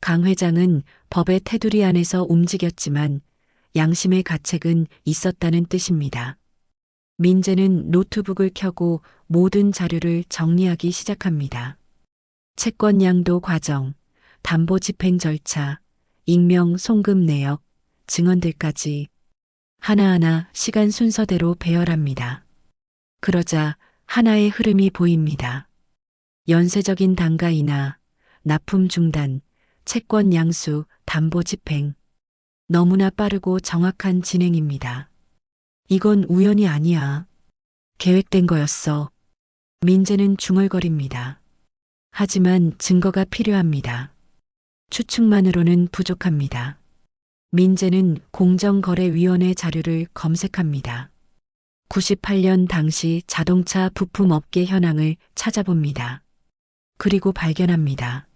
[SPEAKER 2] 강 회장은 법의 테두리 안에서 움직였지만 양심의 가책은 있었다는 뜻입니다. 민재는 노트북을 켜고 모든 자료를 정리하기 시작합니다. 채권 양도 과정, 담보 집행 절차, 익명 송금 내역, 증언들까지 하나하나 시간 순서대로 배열합니다. 그러자 하나의 흐름이 보입니다. 연쇄적인 단가 인하, 납품 중단, 채권 양수, 담보 집행. 너무나 빠르고 정확한 진행입니다. 이건 우연이 아니야. 계획된 거였어. 민재는 중얼거립니다. 하지만 증거가 필요합니다. 추측만으로는 부족합니다. 민재는 공정거래위원회 자료를 검색합니다. 98년 당시 자동차 부품업계 현황을 찾아봅니다. 그리고 발견합니다.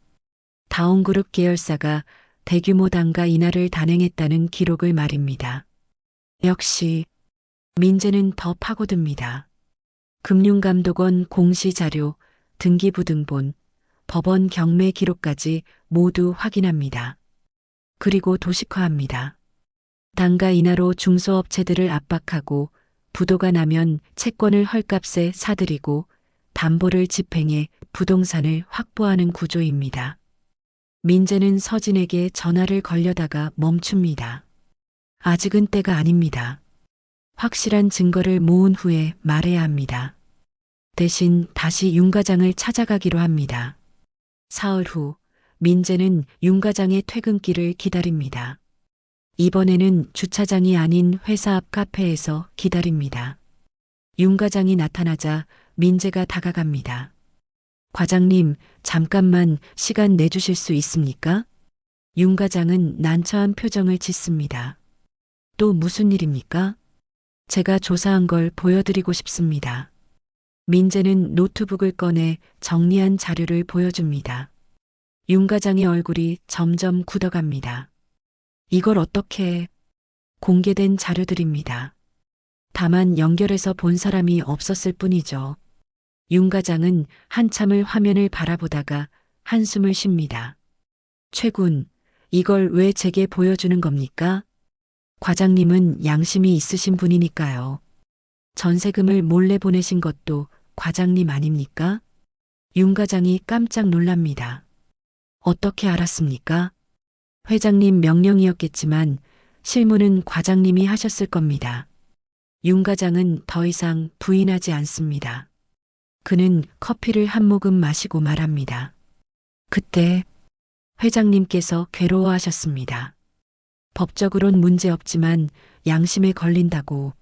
[SPEAKER 2] 다온그룹 계열사가 대규모 단가 인하를 단행했다는 기록을 말입니다. 역시 민재는 더 파고듭니다. 금융감독원 공시자료, 등기부등본, 법원 경매 기록까지 모두 확인합니다. 그리고 도식화합니다. 단가 인하로 중소업체들을 압박하고 부도가 나면 채권을 헐값에 사들이고 담보를 집행해 부동산을 확보하는 구조입니다. 민재는 서진에게 전화를 걸려다가 멈춥니다. 아직은 때가 아닙니다. 확실한 증거를 모은 후에 말해야 합니다. 대신 다시 윤 과장을 찾아가기로 합니다. 사흘 후 민재는 윤 과장의 퇴근길을 기다립니다. 이번에는 주차장이 아닌 회사 앞 카페에서 기다립니다. 윤 과장이 나타나자 민재가 다가갑니다. 과장님, 잠깐만 시간 내주실 수 있습니까? 윤 과장은 난처한 표정을 짓습니다. 또 무슨 일입니까? 제가 조사한 걸 보여드리고 싶습니다. 민재는 노트북을 꺼내 정리한 자료를 보여줍니다. 윤 과장의 얼굴이 점점 굳어갑니다. 이걸 어떻게 공개된 자료들입니다. 다만 연결해서 본 사람이 없었을 뿐이죠. 윤 과장은 한참을 화면을 바라보다가 한숨을 쉽니다. 최군, 이걸 왜 제게 보여주는 겁니까? 과장님은 양심이 있으신 분이니까요. 전세금을 몰래 보내신 것도 과장님 아닙니까? 윤 과장이 깜짝 놀랍니다. 어떻게 알았습니까? 회장님 명령이었겠지만 실무는 과장님이 하셨을 겁니다. 윤 과장은 더 이상 부인하지 않습니다. 그는 커피를 한 모금 마시고 말합니다. 그때 회장님께서 괴로워하셨습니다. 법적으론 문제없지만 양심에 걸린다고.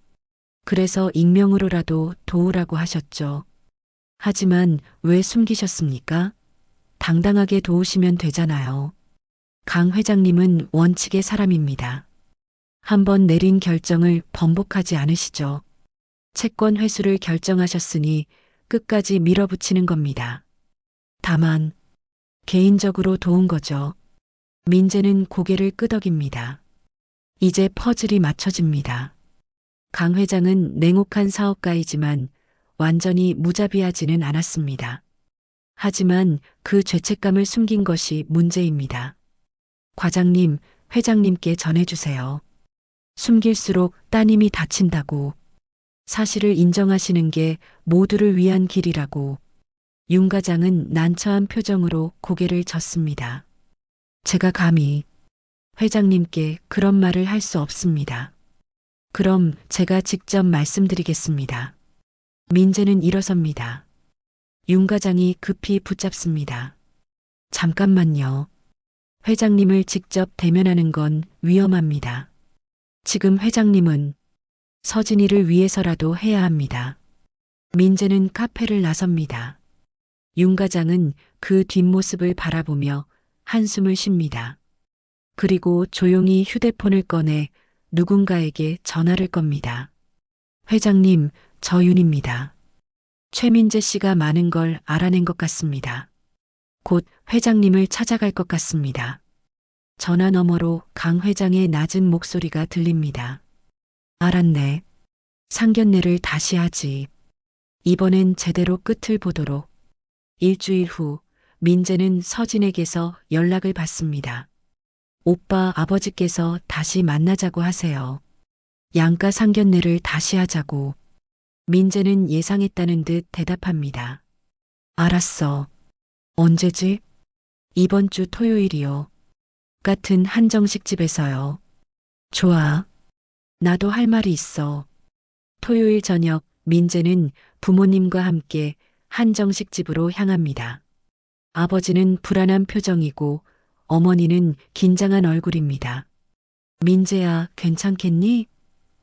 [SPEAKER 2] 그래서 익명으로라도 도우라고 하셨죠. 하지만 왜 숨기셨습니까? 당당하게 도우시면 되잖아요. 강 회장님은 원칙의 사람입니다. 한번 내린 결정을 번복하지 않으시죠. 채권 회수를 결정하셨으니 끝까지 밀어붙이는 겁니다. 다만 개인적으로 도운 거죠. 민재는 고개를 끄덕입니다. 이제 퍼즐이 맞춰집니다. 강 회장은 냉혹한 사업가이지만 완전히 무자비하지는 않았습니다. 하지만 그 죄책감을 숨긴 것이 문제입니다. 과장님, 회장님께 전해주세요. 숨길수록 따님이 다친다고. 사실을 인정하시는 게 모두를 위한 길이라고. 윤 과장은 난처한 표정으로 고개를 젓습니다. 제가 감히 회장님께 그런 말을 할 수 없습니다. 그럼 제가 직접 말씀드리겠습니다. 민재는 일어섭니다. 윤 과장이 급히 붙잡습니다. 잠깐만요. 회장님을 직접 대면하는 건 위험합니다. 지금 회장님은 서진이를 위해서라도 해야 합니다. 민재는 카페를 나섭니다. 윤 과장은 그 뒷모습을 바라보며 한숨을 쉽니다. 그리고 조용히 휴대폰을 꺼내 누군가에게 전화를 겁니다. 회장님, 저 윤입니다. 최민재 씨가 많은 걸 알아낸 것 같습니다. 곧 회장님을 찾아갈 것 같습니다. 전화 너머로 강 회장의 낮은 목소리가 들립니다. 알았네. 상견례를 다시 하지. 이번엔 제대로 끝을 보도록. 일주일 후 민재는 서진에게서 연락을 받습니다. 오빠 아버지께서 다시 만나자고 하세요. 양가 상견례를 다시 하자고. 민재는 예상했다는 듯 대답합니다. 알았어. 언제지? 이번 주 토요일이요. 같은 한정식 집에서요. 좋아. 나도 할 말이 있어. 토요일 저녁 민재는 부모님과 함께 한정식 집으로 향합니다. 아버지는 불안한 표정이고 어머니는 긴장한 얼굴입니다. 민재야, 괜찮겠니?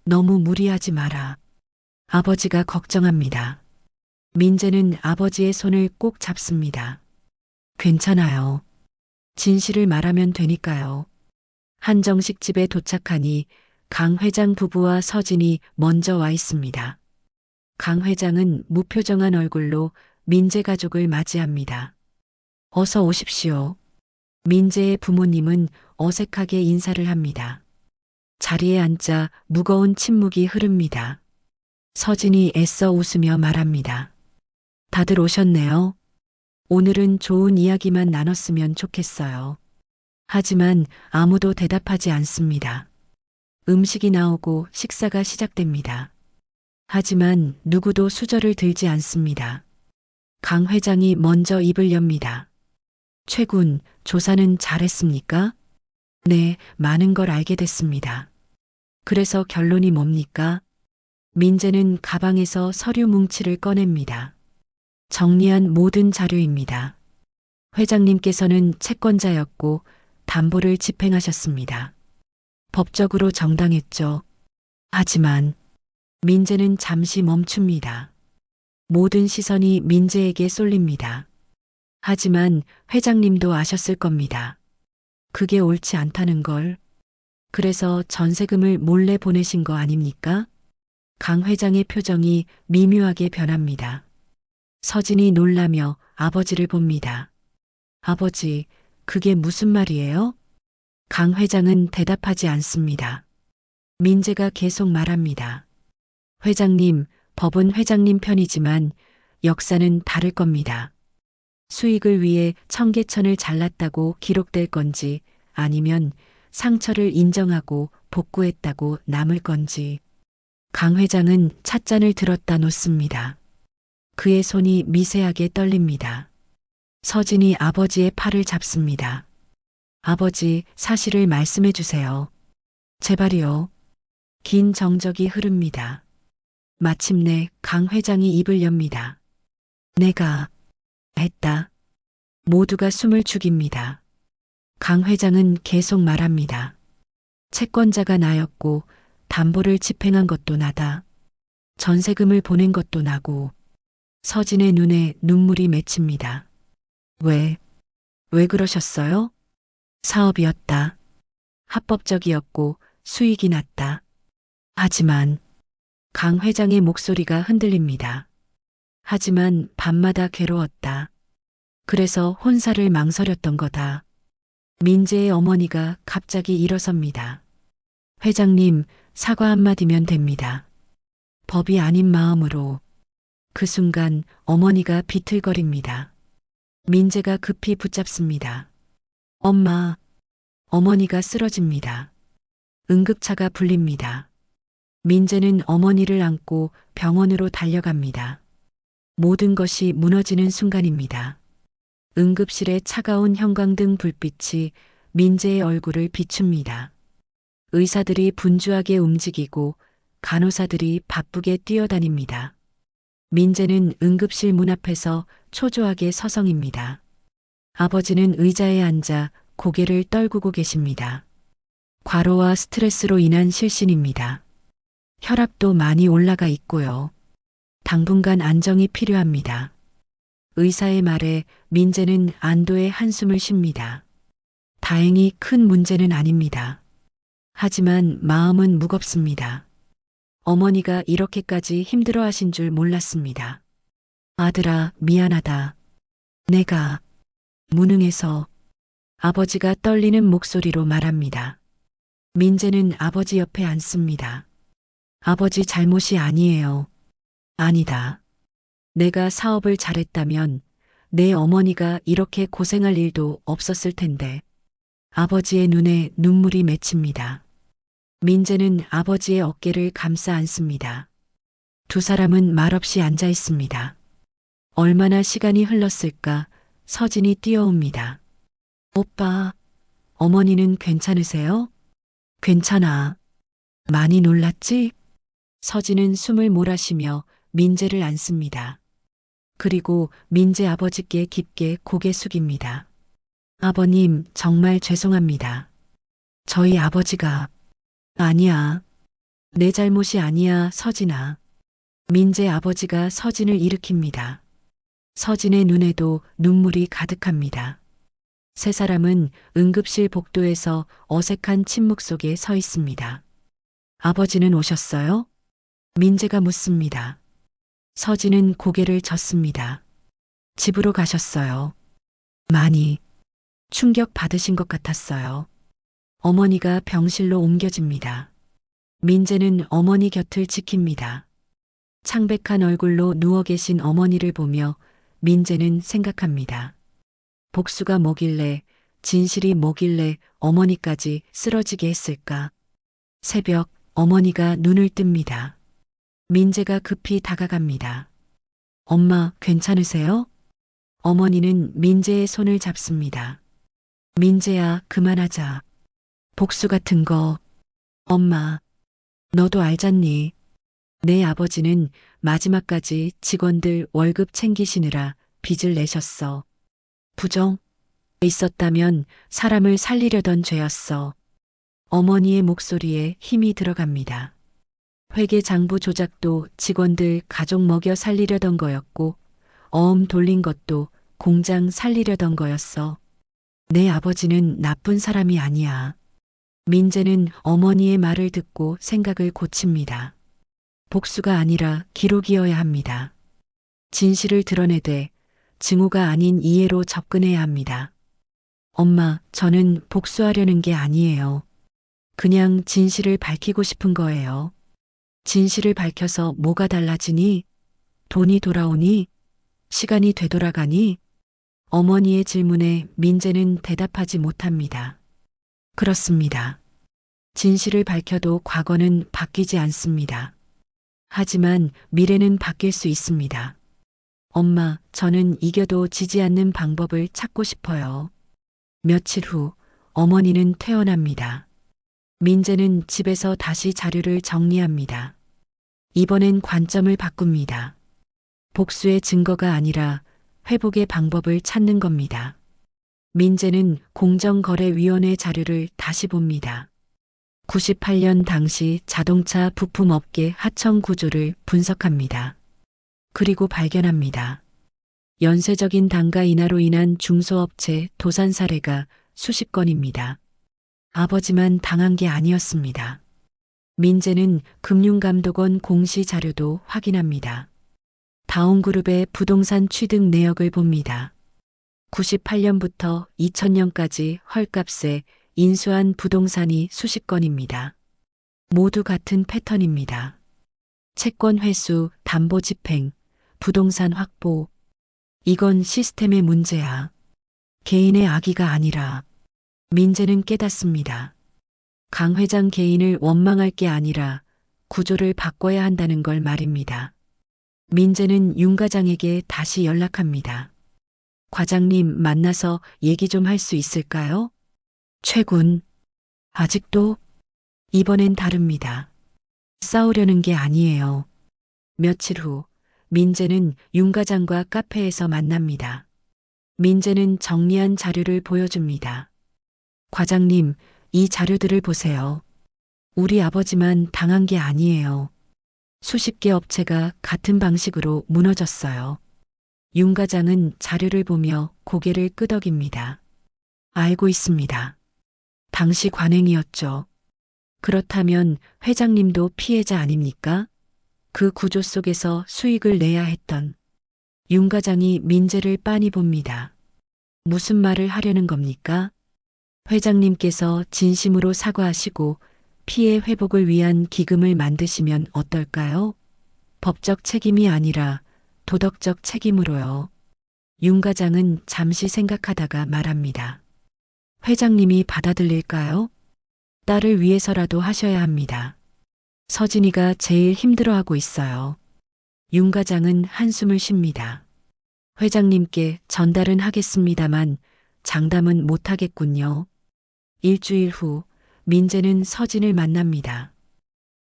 [SPEAKER 2] 너무 무리하지 마라. 아버지가 걱정합니다. 민재는 아버지의 손을 꼭 잡습니다. 괜찮아요. 진실을 말하면 되니까요. 한정식 집에 도착하니 강 회장 부부와 서진이 먼저 와 있습니다. 강 회장은 무표정한 얼굴로 민재 가족을 맞이합니다. 어서 오십시오. 민재의 부모님은 어색하게 인사를 합니다. 자리에 앉자 무거운 침묵이 흐릅니다. 서진이 애써 웃으며 말합니다. 다들 오셨네요. 오늘은 좋은 이야기만 나눴으면 좋겠어요. 하지만 아무도 대답하지 않습니다. 음식이 나오고 식사가 시작됩니다. 하지만 누구도 수저를 들지 않습니다. 강 회장이 먼저 입을 엽니다. 최군, 조사는 잘했습니까? 네, 많은 걸 알게 됐습니다. 그래서 결론이 뭡니까? 민재는 가방에서 서류 뭉치를 꺼냅니다. 정리한 모든 자료입니다. 회장님께서는 채권자였고 담보를 집행하셨습니다. 법적으로 정당했죠. 하지만 민재는 잠시 멈춥니다. 모든 시선이 민재에게 쏠립니다. 하지만 회장님도 아셨을 겁니다. 그게 옳지 않다는 걸. 그래서 전세금을 몰래 보내신 거 아닙니까? 강 회장의 표정이 미묘하게 변합니다. 서진이 놀라며 아버지를 봅니다. 아버지, 그게 무슨 말이에요? 강 회장은 대답하지 않습니다. 민재가 계속 말합니다. 회장님, 법은 회장님 편이지만 역사는 다를 겁니다. 수익을 위해 청계천을 잘랐다고 기록될 건지 아니면 상처를 인정하고 복구했다고 남을 건지. 강 회장은 찻잔을 들었다 놓습니다. 그의 손이 미세하게 떨립니다. 서진이 아버지의 팔을 잡습니다. 아버지, 사실을 말씀해 주세요. 제발이요. 긴 정적이 흐릅니다. 마침내 강 회장이 입을 엽니다. 내가 했다. 모두가 숨을 죽입니다. 강 회장은 계속 말합니다. 채권자가 나였고 담보를 집행한 것도 나다. 전세금을 보낸 것도 나고. 서진의 눈에 눈물이 맺힙니다. 왜 그러셨어요? 사업이었다. 합법적이었고 수익이 났다. 하지만 강 회장의 목소리가 흔들립니다. 하지만 밤마다 괴로웠다. 그래서 혼사를 망설였던 거다. 민재의 어머니가 갑자기 일어섭니다. 회장님, 사과 한마디면 됩니다. 법이 아닌 마음으로. 그 순간 어머니가 비틀거립니다. 민재가 급히 붙잡습니다. 엄마. 어머니가 쓰러집니다. 응급차가 불립니다. 민재는 어머니를 안고 병원으로 달려갑니다. 모든 것이 무너지는 순간입니다. 응급실의 차가운 형광등 불빛이 민재의 얼굴을 비춥니다. 의사들이 분주하게 움직이고 간호사들이 바쁘게 뛰어다닙니다. 민재는 응급실 문 앞에서 초조하게 서성입니다. 아버지는 의자에 앉아 고개를 떨구고 계십니다. 과로와 스트레스로 인한 실신입니다. 혈압도 많이 올라가 있고요. 당분간 안정이 필요합니다. 의사의 말에 민재는 안도의 한숨을 쉽니다. 다행히 큰 문제는 아닙니다. 하지만 마음은 무겁습니다. 어머니가 이렇게까지 힘들어 하신 줄 몰랐습니다. 아들아, 미안하다. 내가 무능해서. 아버지가 떨리는 목소리로 말합니다. 민재는 아버지 옆에 앉습니다. 아버지 잘못이 아니에요. 아니다. 내가 사업을 잘했다면 내 어머니가 이렇게 고생할 일도 없었을 텐데. 아버지의 눈에 눈물이 맺힙니다. 민재는 아버지의 어깨를 감싸 안습니다. 두 사람은 말없이 앉아 있습니다. 얼마나 시간이 흘렀을까 서진이 뛰어옵니다. 오빠, 어머니는 괜찮으세요? 괜찮아. 많이 놀랐지? 서진은 숨을 몰아쉬며 민재를 안습니다. 그리고 민재 아버지께 깊게 고개 숙입니다. 아버님, 정말 죄송합니다. 저희 아버지가. 아니야. 내 잘못이 아니야, 서진아. 민재 아버지가 서진을 일으킵니다. 서진의 눈에도 눈물이 가득합니다. 세 사람은 응급실 복도에서 어색한 침묵 속에 서 있습니다. 아버지는 오셨어요? 민재가 묻습니다. 서진은 고개를 젓습니다. 집으로 가셨어요. 많이 충격 받으신 것 같았어요. 어머니가 병실로 옮겨집니다. 민재는 어머니 곁을 지킵니다. 창백한 얼굴로 누워 계신 어머니를 보며 민재는 생각합니다. 복수가 뭐길래, 진실이 뭐길래 어머니까지 쓰러지게 했을까? 새벽 어머니가 눈을 뜹니다. 민재가 급히 다가갑니다. 엄마, 괜찮으세요? 어머니는 민재의 손을 잡습니다. 민재야, 그만하자. 복수 같은 거. 엄마, 너도 알잖니. 내 아버지는 마지막까지 직원들 월급 챙기시느라 빚을 내셨어. 부정 있었다면 사람을 살리려던 죄였어. 어머니의 목소리에 힘이 들어갑니다. 회계 장부 조작도 직원들 가족 먹여 살리려던 거였고, 어음 돌린 것도 공장 살리려던 거였어. 내 아버지는 나쁜 사람이 아니야. 민재는 어머니의 말을 듣고 생각을 고칩니다. 복수가 아니라 기록이어야 합니다. 진실을 드러내되 증오가 아닌 이해로 접근해야 합니다. 엄마, 저는 복수하려는 게 아니에요. 그냥 진실을 밝히고 싶은 거예요. 진실을 밝혀서 뭐가 달라지니? 돈이 돌아오니? 시간이 되돌아가니? 어머니의 질문에 민재는 대답하지 못합니다. 그렇습니다. 진실을 밝혀도 과거는 바뀌지 않습니다. 하지만 미래는 바뀔 수 있습니다. 엄마, 저는 이겨도 지지 않는 방법을 찾고 싶어요. 며칠 후 어머니는 퇴원합니다. 민재는 집에서 다시 자료를 정리합니다. 이번엔 관점을 바꿉니다. 복수의 증거가 아니라 회복의 방법을 찾는 겁니다. 민재는 공정거래위원회 자료를 다시 봅니다. 98년 당시 자동차 부품업계 하청 구조를 분석합니다. 그리고 발견합니다. 연쇄적인 단가 인하로 인한 중소업체 도산 사례가 수십 건입니다. 아버지만 당한 게 아니었습니다. 민재는 금융감독원 공시 자료도 확인합니다. 다온그룹의 부동산 취득 내역을 봅니다. 98년부터 2000년까지 헐값에 인수한 부동산이 수십 건입니다. 모두 같은 패턴입니다. 채권 회수, 담보 집행, 부동산 확보. 이건 시스템의 문제야. 개인의 악의가 아니라. 민재는 깨닫습니다. 강 회장 개인을 원망할 게 아니라 구조를 바꿔야 한다는 걸 말입니다. 민재는 윤 과장에게 다시 연락합니다. 과장님 만나서 얘기 좀 할 수 있을까요? 최군. 아직도? 이번엔 다릅니다. 싸우려는 게 아니에요. 며칠 후 민재는 윤 과장과 카페에서 만납니다. 민재는 정리한 자료를 보여줍니다. 과장님, 이 자료들을 보세요. 우리 아버지만 당한 게 아니에요. 수십 개 업체가 같은 방식으로 무너졌어요. 윤 과장은 자료를 보며 고개를 끄덕입니다. 알고 있습니다. 당시 관행이었죠. 그렇다면 회장님도 피해자 아닙니까? 그 구조 속에서 수익을 내야 했던. 윤 과장이 민재를 빤히 봅니다. 무슨 말을 하려는 겁니까? 회장님께서 진심으로 사과하시고 피해 회복을 위한 기금을 만드시면 어떨까요? 법적 책임이 아니라 도덕적 책임으로요. 윤 과장은 잠시 생각하다가 말합니다. 회장님이 받아들일까요? 딸을 위해서라도 하셔야 합니다. 서진이가 제일 힘들어하고 있어요. 윤 과장은 한숨을 쉽니다. 회장님께 전달은 하겠습니다만 장담은 못하겠군요. 일주일 후 민재는 서진을 만납니다.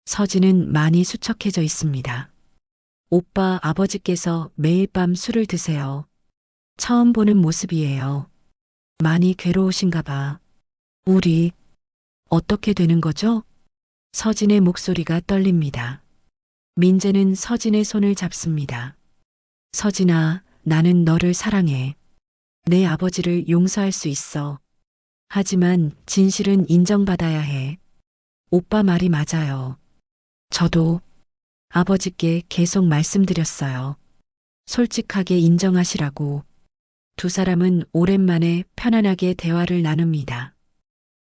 [SPEAKER 2] 서진은 많이 수척해져 있습니다. 오빠 아버지께서 매일 밤 술을 드세요. 처음 보는 모습이에요. 많이 괴로우신가 봐. 우리 어떻게 되는 거죠? 서진의 목소리가 떨립니다. 민재는 서진의 손을 잡습니다. 서진아, 나는 너를 사랑해. 내 아버지를 용서할 수 있어. 하지만 진실은 인정받아야 해. 오빠 말이 맞아요. 저도 아버지께 계속 말씀드렸어요. 솔직하게 인정하시라고. 두 사람은 오랜만에 편안하게 대화를 나눕니다.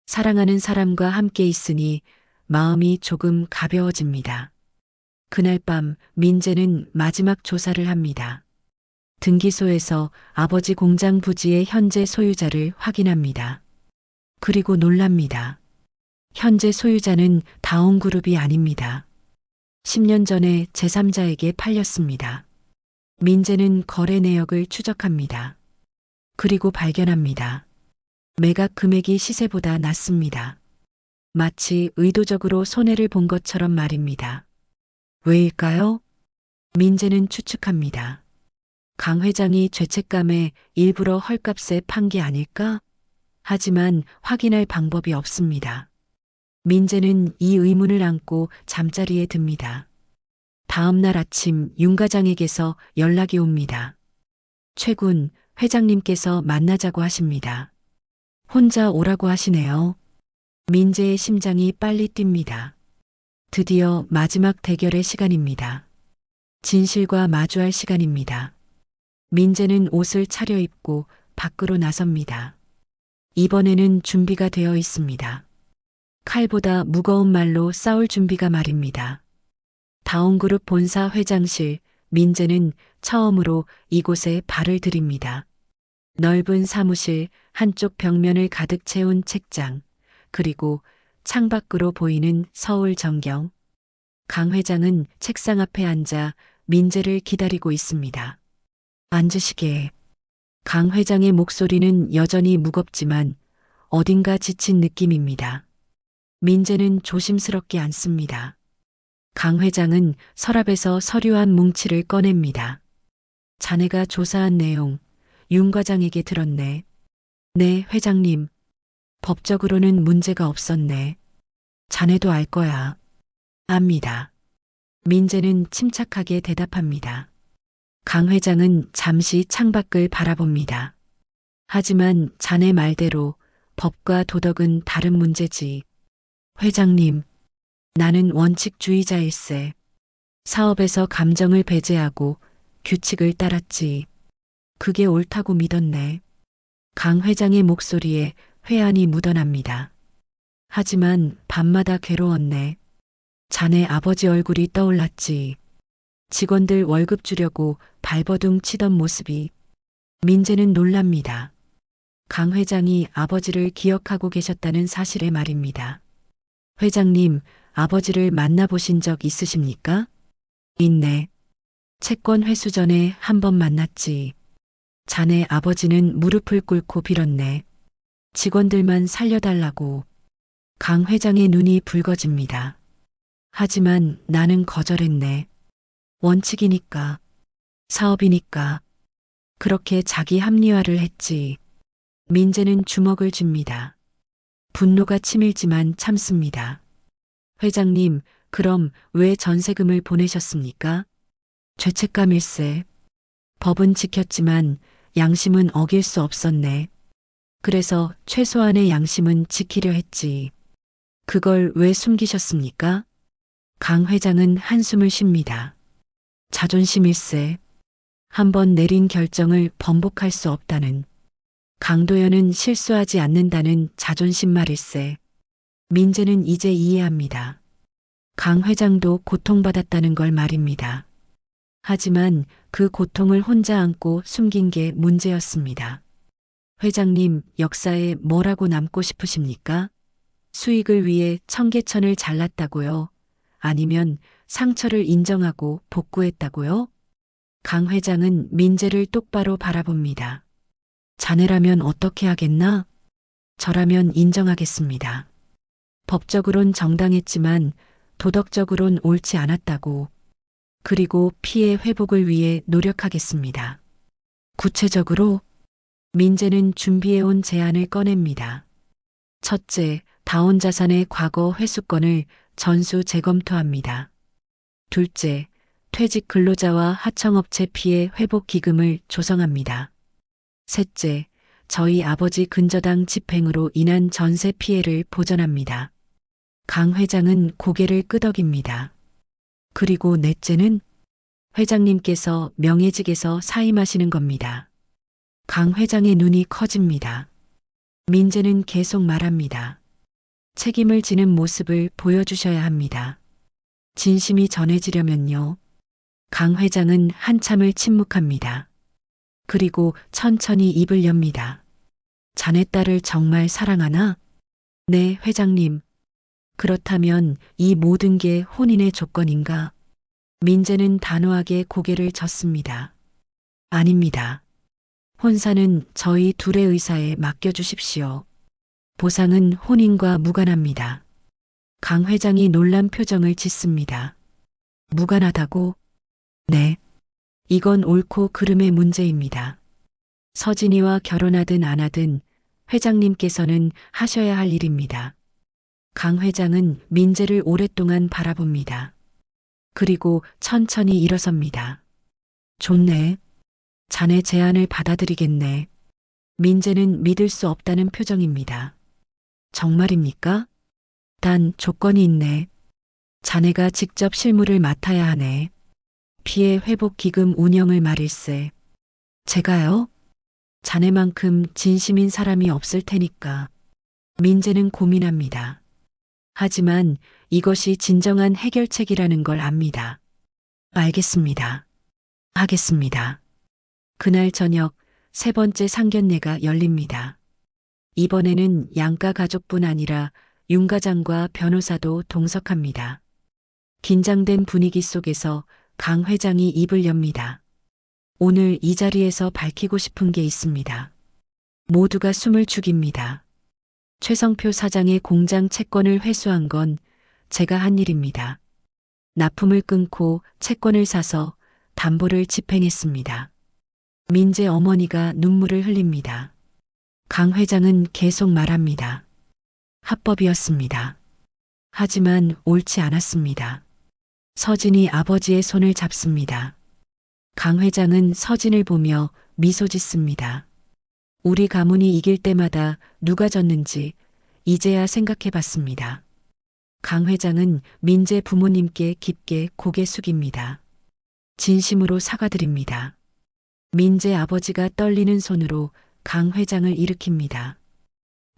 [SPEAKER 2] 사랑하는 사람과 함께 있으니 마음이 조금 가벼워집니다. 그날 밤 민재는 마지막 조사를 합니다. 등기소에서 아버지 공장 부지의 현재 소유자를 확인합니다. 그리고 놀랍니다. 현재 소유자는 다온그룹이 아닙니다. 10년 전에 제3자에게 팔렸습니다. 민재는 거래 내역을 추적합니다. 그리고 발견합니다. 매각 금액이 시세보다 낮습니다. 마치 의도적으로 손해를 본 것처럼 말입니다. 왜일까요? 민재는 추측합니다. 강 회장이 죄책감에 일부러 헐값에 판 게 아닐까? 하지만 확인할 방법이 없습니다. 민재는 이 의문을 안고 잠자리에 듭니다. 다음 날 아침 윤 과장에게서 연락이 옵니다. 최군, 회장님께서 만나자고 하십니다. 혼자 오라고 하시네요. 민재의 심장이 빨리 뜁니다. 드디어 마지막 대결의 시간입니다. 진실과 마주할 시간입니다. 민재는 옷을 차려입고 밖으로 나섭니다. 이번에는 준비가 되어 있습니다. 칼보다 무거운 말로 싸울 준비가 말입니다. 다온그룹 본사 회장실, 민재는 처음으로 이곳에 발을 들입니다. 넓은 사무실, 한쪽 벽면을 가득 채운 책장, 그리고 창밖으로 보이는 서울 전경. 강 회장은 책상 앞에 앉아 민재를 기다리고 있습니다. 앉으시게. 강 회장의 목소리는 여전히 무겁지만 어딘가 지친 느낌입니다. 민재는 조심스럽게 앉습니다. 강 회장은 서랍에서 서류 한 뭉치를 꺼냅니다. 자네가 조사한 내용, 윤 과장에게 들었네. 네, 회장님. 법적으로는 문제가 없었네. 자네도 알 거야. 압니다. 민재는 침착하게 대답합니다. 강 회장은 잠시 창밖을 바라봅니다. 하지만 자네 말대로 법과 도덕은 다른 문제지. 회장님, 나는 원칙주의자일세. 사업에서 감정을 배제하고 규칙을 따랐지. 그게 옳다고 믿었네. 강 회장의 목소리에 회한이 묻어납니다. 하지만 밤마다 괴로웠네. 자네 아버지 얼굴이 떠올랐지. 직원들 월급 주려고 발버둥 치던 모습이. 민재는 놀랍니다. 강 회장이 아버지를 기억하고 계셨다는 사실에 말입니다. 회장님, 아버지를 만나보신 적 있으십니까? 있네. 채권 회수 전에 한 번 만났지. 자네 아버지는 무릎을 꿇고 빌었네. 직원들만 살려달라고. 강 회장의 눈이 붉어집니다. 하지만 나는 거절했네. 원칙이니까. 사업이니까. 그렇게 자기 합리화를 했지. 민재는 주먹을 쥡니다. 분노가 치밀지만 참습니다. 회장님, 그럼 왜 전세금을 보내셨습니까? 죄책감일세. 법은 지켰지만 양심은 어길 수 없었네. 그래서 최소한의 양심은 지키려 했지. 그걸 왜 숨기셨습니까? 강 회장은 한숨을 쉽니다. 자존심일세. 한번 내린 결정을 번복할 수 없다는. 강도연은 실수하지 않는다는 자존심 말일세. 민재는 이제 이해합니다. 강 회장도 고통받았다는 걸 말입니다. 하지만 그 고통을 혼자 안고 숨긴 게 문제였습니다. 회장님, 역사에 뭐라고 남고 싶으십니까? 수익을 위해 청계천을 잘랐다고요? 아니면 상처를 인정하고 복구했다고요? 강 회장은 민재를 똑바로 바라봅니다. 자네라면 어떻게 하겠나? 저라면 인정하겠습니다. 법적으론 정당했지만 도덕적으론 옳지 않았다고. 그리고 피해 회복을 위해 노력하겠습니다. 구체적으로 민재는 준비해온 제안을 꺼냅니다. 첫째, 다운자산의 과거 회수권을 전수 재검토합니다. 둘째, 퇴직 근로자와 하청업체 피해 회복 기금을 조성합니다. 셋째, 저희 아버지 근저당 집행으로 인한 전세 피해를 보전합니다. 강 회장은 고개를 끄덕입니다. 그리고 넷째는 회장님께서 명예직에서 사임하시는 겁니다. 강 회장의 눈이 커집니다. 민재는 계속 말합니다. 책임을 지는 모습을 보여주셔야 합니다. 진심이 전해지려면요. 강 회장은 한참을 침묵합니다. 그리고 천천히 입을 엽니다. 자네 딸을 정말 사랑하나? 네, 회장님. 그렇다면 이 모든 게 혼인의 조건인가? 민재는 단호하게 고개를 젓습니다. 아닙니다. 혼사는 저희 둘의 의사에 맡겨주십시오. 보상은 혼인과 무관합니다. 강 회장이 놀란 표정을 짓습니다. 무관하다고? 네. 이건 옳고 그름의 문제입니다. 서진이와 결혼하든 안 하든 회장님께서는 하셔야 할 일입니다. 강 회장은 민재를 오랫동안 바라봅니다. 그리고 천천히 일어섭니다. 좋네. 자네 제안을 받아들이겠네. 민재는 믿을 수 없다는 표정입니다. 정말입니까? 단 조건이 있네. 자네가 직접 실무를 맡아야 하네. 피해 회복 기금 운영을 말일세. 제가요? 자네만큼 진심인 사람이 없을 테니까. 민재는 고민합니다. 하지만 이것이 진정한 해결책이라는 걸 압니다. 알겠습니다. 하겠습니다. 그날 저녁 세 번째 상견례가 열립니다. 이번에는 양가 가족뿐 아니라 윤 과장과 변호사도 동석합니다. 긴장된 분위기 속에서 강 회장이 입을 엽니다. 오늘 이 자리에서 밝히고 싶은 게 있습니다. 모두가 숨을 죽입니다. 최성표 사장의 공장 채권을 회수한 건 제가 한 일입니다. 납품을 끊고 채권을 사서 담보를 집행했습니다. 민재 어머니가 눈물을 흘립니다. 강 회장은 계속 말합니다. 합법이었습니다. 하지만 옳지 않았습니다. 서진이 아버지의 손을 잡습니다. 강 회장은 서진을 보며 미소 짓습니다. 우리 가문이 이길 때마다 누가 졌는지 이제야 생각해 봤습니다. 강 회장은 민재 부모님께 깊게 고개 숙입니다. 진심으로 사과드립니다. 민재 아버지가 떨리는 손으로 강 회장을 일으킵니다.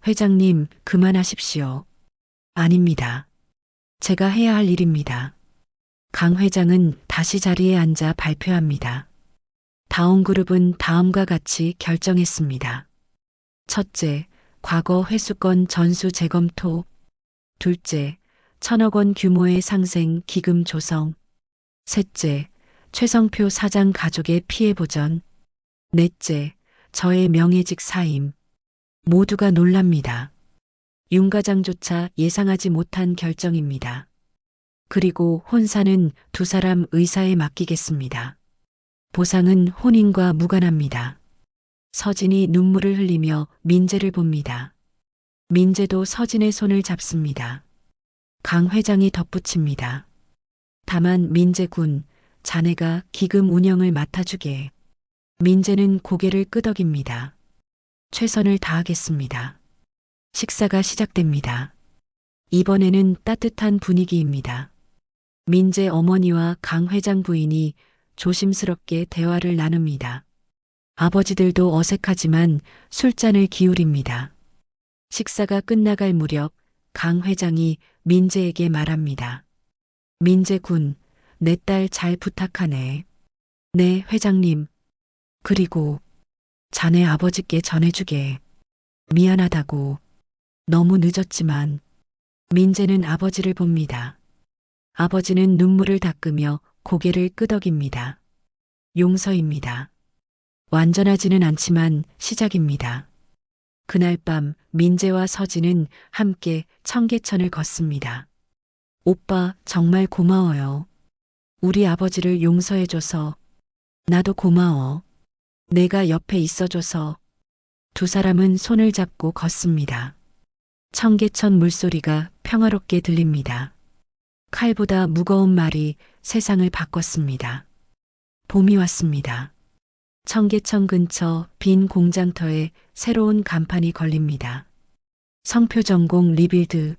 [SPEAKER 2] 회장님, 그만하십시오. 아닙니다. 제가 해야 할 일입니다. 강 회장은 다시 자리에 앉아 발표합니다. 다온그룹은 다음과 같이 결정했습니다. 첫째, 과거 회수권 전수 재검토. 둘째, 1,000억 원 규모의 상생 기금 조성. 셋째, 최성표 사장 가족의 피해 보전. 넷째, 저의 명예직 사임. 모두가 놀랍니다. 윤 과장조차 예상하지 못한 결정입니다. 그리고 혼사는 두 사람 의사에 맡기겠습니다. 보상은 혼인과 무관합니다. 서진이 눈물을 흘리며 민재를 봅니다. 민재도 서진의 손을 잡습니다. 강 회장이 덧붙입니다. 다만 민재 군, 자네가 기금 운영을 맡아주게. 민재는 고개를 끄덕입니다. 최선을 다하겠습니다. 식사가 시작됩니다. 이번에는 따뜻한 분위기입니다. 민재 어머니와 강 회장 부인이 조심스럽게 대화를 나눕니다. 아버지들도 어색하지만 술잔을 기울입니다. 식사가 끝나갈 무렵 강 회장이 민재에게 말합니다. 민재 군, 내 딸 잘 부탁하네. 네, 회장님. 그리고 자네 아버지께 전해주게. 미안하다고. 너무 늦었지만. 민재는 아버지를 봅니다. 아버지는 눈물을 닦으며 고개를 끄덕입니다. 용서입니다. 완전하지는 않지만 시작입니다. 그날 밤 민재와 서진은 함께 청계천을 걷습니다. 오빠 정말 고마워요. 우리 아버지를 용서해줘서. 나도 고마워. 내가 옆에 있어줘서. 두 사람은 손을 잡고 걷습니다. 청계천 물소리가 평화롭게 들립니다. 칼보다 무거운 말이 세상을 바꿨습니다. 봄이 왔습니다. 청계천 근처 빈 공장터에 새로운 간판이 걸립니다. 성표전공 리빌드.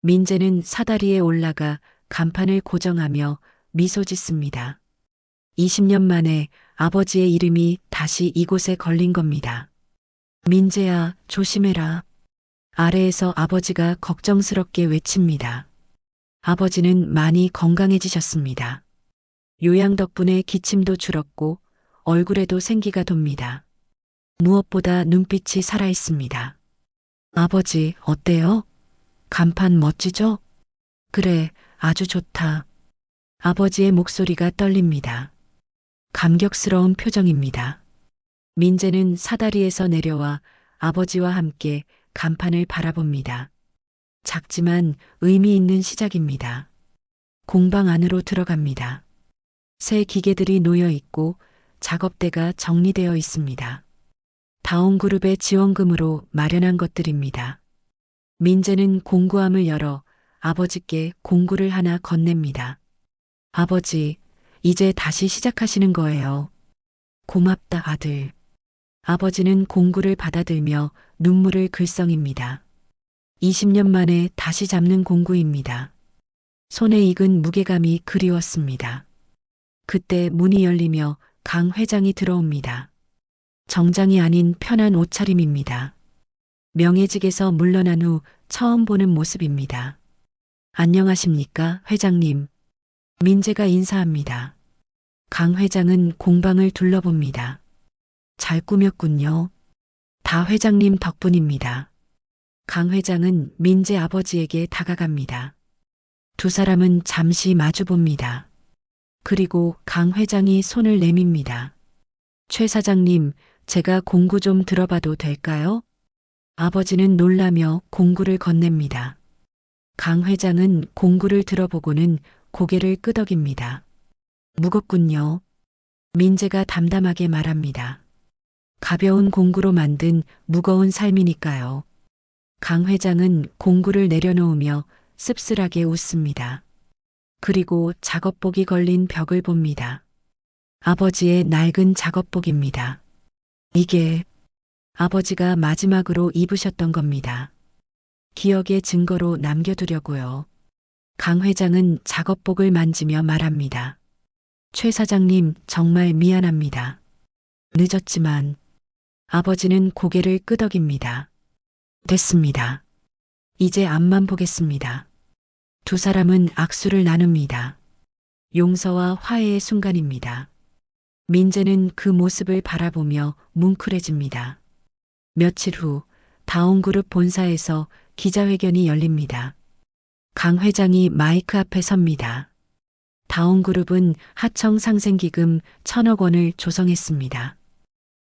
[SPEAKER 2] 민재는 사다리에 올라가 간판을 고정하며 미소 짓습니다. 20년 만에 아버지의 이름이 다시 이곳에 걸린 겁니다. 민재야, 조심해라. 아래에서 아버지가 걱정스럽게 외칩니다. 아버지는 많이 건강해지셨습니다. 요양 덕분에 기침도 줄었고 얼굴에도 생기가 돕니다. 무엇보다 눈빛이 살아있습니다. 아버지, 어때요? 간판 멋지죠? 그래, 아주 좋다. 아버지의 목소리가 떨립니다. 감격스러운 표정입니다. 민재는 사다리에서 내려와 아버지와 함께 간판을 바라봅니다. 작지만 의미 있는 시작입니다. 공방 안으로 들어갑니다. 새 기계들이 놓여 있고 작업대가 정리되어 있습니다. 다온그룹의 지원금으로 마련한 것들입니다. 민재는 공구함을 열어 아버지께 공구를 하나 건넵니다. 아버지, 이제 다시 시작하시는 거예요. 고맙다, 아들. 아버지는 공구를 받아들며 눈물을 글썽입니다. 20년 만에 다시 잡는 공구입니다. 손에 익은 무게감이 그리웠습니다. 그때 문이 열리며 강 회장이 들어옵니다. 정장이 아닌 편한 옷차림입니다. 명예직에서 물러난 후 처음 보는 모습입니다. 안녕하십니까, 회장님. 민재가 인사합니다. 강 회장은 공방을 둘러봅니다. 잘 꾸몄군요. 다 회장님 덕분입니다. 강 회장은 민재 아버지에게 다가갑니다. 두 사람은 잠시 마주봅니다. 그리고 강 회장이 손을 내밉니다. 최 사장님, 제가 공구 좀 들어봐도 될까요? 아버지는 놀라며 공구를 건넵니다. 강 회장은 공구를 들어보고는 고개를 끄덕입니다. 무겁군요. 민재가 담담하게 말합니다. 가벼운 공구로 만든 무거운 삶이니까요. 강 회장은 공구를 내려놓으며 씁쓸하게 웃습니다. 그리고 작업복이 걸린 벽을 봅니다. 아버지의 낡은 작업복입니다. 이게 아버지가 마지막으로 입으셨던 겁니다. 기억의 증거로 남겨두려고요. 강 회장은 작업복을 만지며 말합니다. 최 사장님, 정말 미안합니다. 늦었지만 아버지는 고개를 끄덕입니다. 됐습니다. 이제 앞만 보겠습니다. 두 사람은 악수를 나눕니다. 용서와 화해의 순간입니다. 민재는 그 모습을 바라보며 뭉클해집니다. 며칠 후 다온그룹 본사에서 기자회견이 열립니다. 강 회장이 마이크 앞에 섭니다. 다온그룹은 하청 상생기금 1,000억 원을 조성했습니다.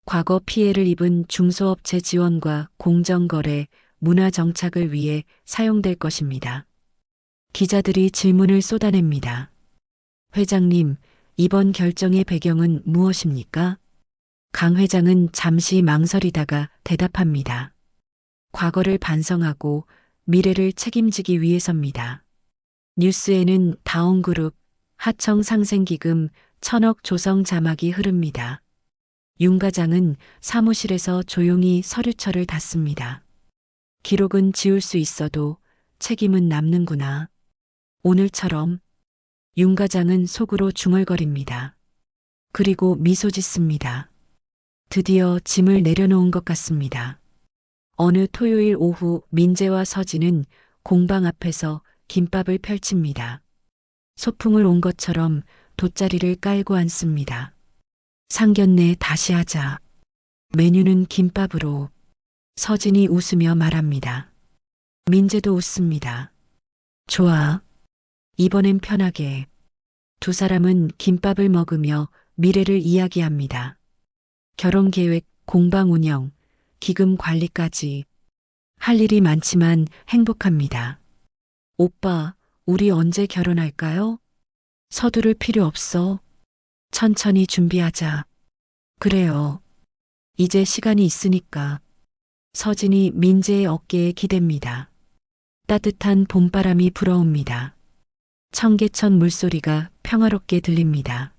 [SPEAKER 2] 과거 피해를 입은 중소업체 지원과 공정거래, 문화정착을 위해 사용될 것입니다. 기자들이 질문을 쏟아냅니다. 회장님, 이번 결정의 배경은 무엇입니까? 강 회장은 잠시 망설이다가 대답합니다. 과거를 반성하고 미래를 책임지기 위해서입니다. 뉴스에는 다온그룹, 하청 상생기금 1,000억 조성 자막이 흐릅니다. 윤 과장은 사무실에서 조용히 서류철을 닫습니다. 기록은 지울 수 있어도 책임은 남는구나. 오늘처럼 윤 과장은 속으로 중얼거립니다. 그리고 미소 짓습니다. 드디어 짐을 내려놓은 것 같습니다. 어느 토요일 오후 민재와 서진은 공방 앞에서 김밥을 펼칩니다. 소풍을 온 것처럼 돗자리를 깔고 앉습니다. 상견례 다시 하자. 메뉴는 김밥으로. 서진이 웃으며 말합니다. 민재도 웃습니다. 좋아. 이번엔 편하게. 두 사람은 김밥을 먹으며 미래를 이야기합니다. 결혼 계획, 공방 운영, 기금 관리까지. 할 일이 많지만 행복합니다. 오빠, 우리 언제 결혼할까요? 서두를 필요 없어. 천천히 준비하자. 그래요. 이제 시간이 있으니까. 서진이 민재의 어깨에 기댑니다. 따뜻한 봄바람이 불어옵니다. 청계천 물소리가 평화롭게 들립니다.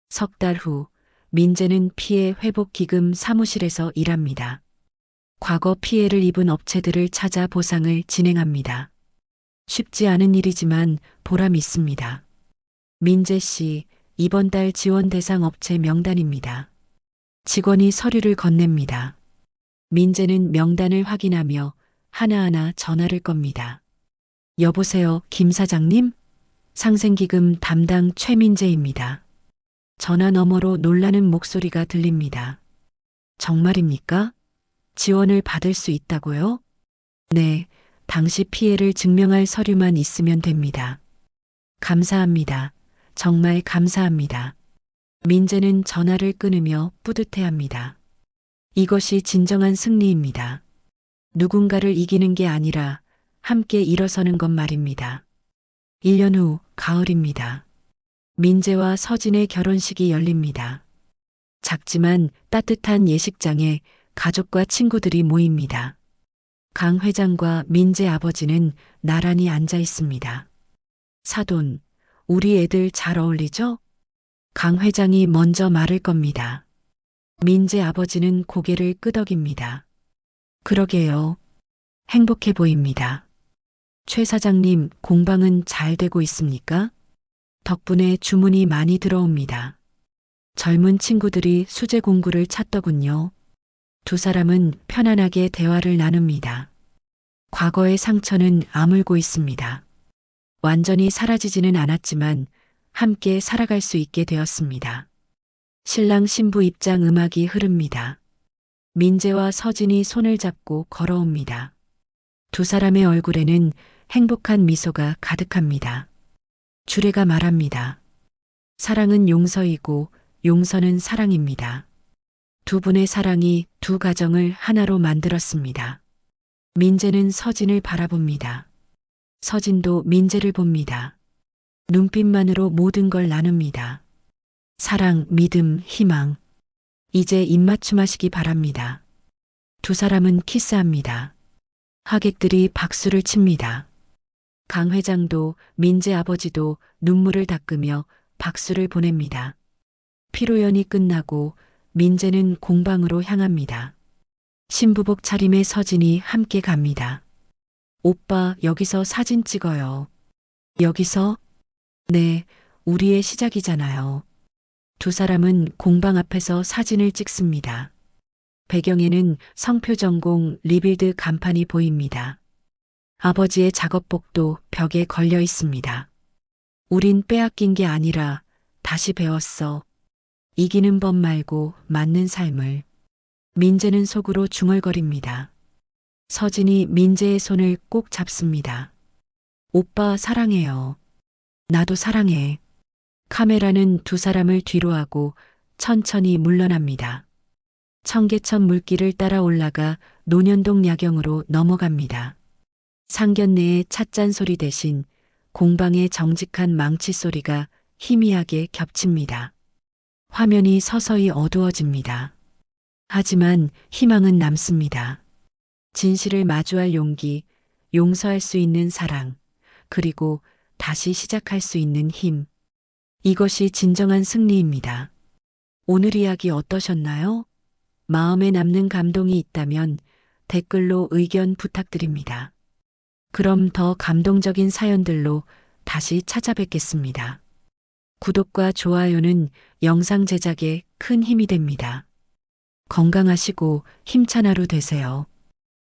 [SPEAKER 2] 석 달 후 민재는 피해 회복 기금 사무실에서 일합니다. 과거 피해를 입은 업체들을 찾아 보상을 진행합니다. 쉽지 않은 일이지만 보람 있습니다. 민재 씨, 이번 달 지원 대상 업체 명단입니다. 직원이 서류를 건넵니다. 민재는 명단을 확인하며 하나하나 전화를 겁니다. 여보세요, 김 사장님? 상생기금 담당 최민재입니다. 전화 너머로 놀라는 목소리가 들립니다. 정말입니까? 지원을 받을 수 있다고요? 네, 당시 피해를 증명할 서류만 있으면 됩니다. 감사합니다. 정말 감사합니다. 민재는 전화를 끊으며 뿌듯해합니다. 이것이 진정한 승리입니다. 누군가를 이기는 게 아니라 함께 일어서는 것 말입니다. 1년 후 가을입니다. 민재와 서진의 결혼식이 열립니다. 작지만 따뜻한 예식장에 가족과 친구들이 모입니다. 강 회장과 민재 아버지는 나란히 앉아 있습니다. 사돈, 우리 애들 잘 어울리죠? 강 회장이 먼저 말을 겁니다. 민재 아버지는 고개를 끄덕입니다. 그러게요. 행복해 보입니다. 최 사장님, 공방은 잘 되고 있습니까? 덕분에 주문이 많이 들어옵니다. 젊은 친구들이 수제 공구를 찾더군요. 두 사람은 편안하게 대화를 나눕니다. 과거의 상처는 아물고 있습니다. 완전히 사라지지는 않았지만 함께 살아갈 수 있게 되었습니다. 신랑 신부 입장 음악이 흐릅니다. 민재와 서진이 손을 잡고 걸어옵니다. 두 사람의 얼굴에는 행복한 미소가 가득합니다. 주례가 말합니다. 사랑은 용서이고 용서는 사랑입니다. 두 분의 사랑이 두 가정을 하나로 만들었습니다. 민재는 서진을 바라봅니다. 서진도 민재를 봅니다. 눈빛만으로 모든 걸 나눕니다. 사랑, 믿음, 희망. 이제 입맞춤하시기 바랍니다. 두 사람은 키스합니다. 하객들이 박수를 칩니다. 강 회장도 민재 아버지도 눈물을 닦으며 박수를 보냅니다. 피로연이 끝나고 민재는 공방으로 향합니다. 신부복 차림의 서진이 함께 갑니다. 오빠, 여기서 사진 찍어요. 여기서? 네, 우리의 시작이잖아요. 두 사람은 공방 앞에서 사진을 찍습니다. 배경에는 성표전공 리빌드 간판이 보입니다. 아버지의 작업복도 벽에 걸려 있습니다. 우린 빼앗긴 게 아니라 다시 배웠어. 이기는 법 말고 맞는 삶을. 민재는 속으로 중얼거립니다. 서진이 민재의 손을 꼭 잡습니다. 오빠 사랑해요. 나도 사랑해. 카메라는 두 사람을 뒤로하고 천천히 물러납니다. 청계천 물길을 따라 올라가 논현동 야경으로 넘어갑니다. 상견례의 찻잔 소리 대신 공방의 정직한 망치 소리가 희미하게 겹칩니다. 화면이 서서히 어두워집니다. 하지만 희망은 남습니다. 진실을 마주할 용기, 용서할 수 있는 사랑, 그리고 다시 시작할 수 있는 힘. 이것이 진정한 승리입니다. 오늘 이야기 어떠셨나요? 마음에 남는 감동이 있다면 댓글로 의견 부탁드립니다. 그럼 더 감동적인 사연들로 다시 찾아뵙겠습니다. 구독과 좋아요는 영상 제작에 큰 힘이 됩니다. 건강하시고 힘찬 하루 되세요.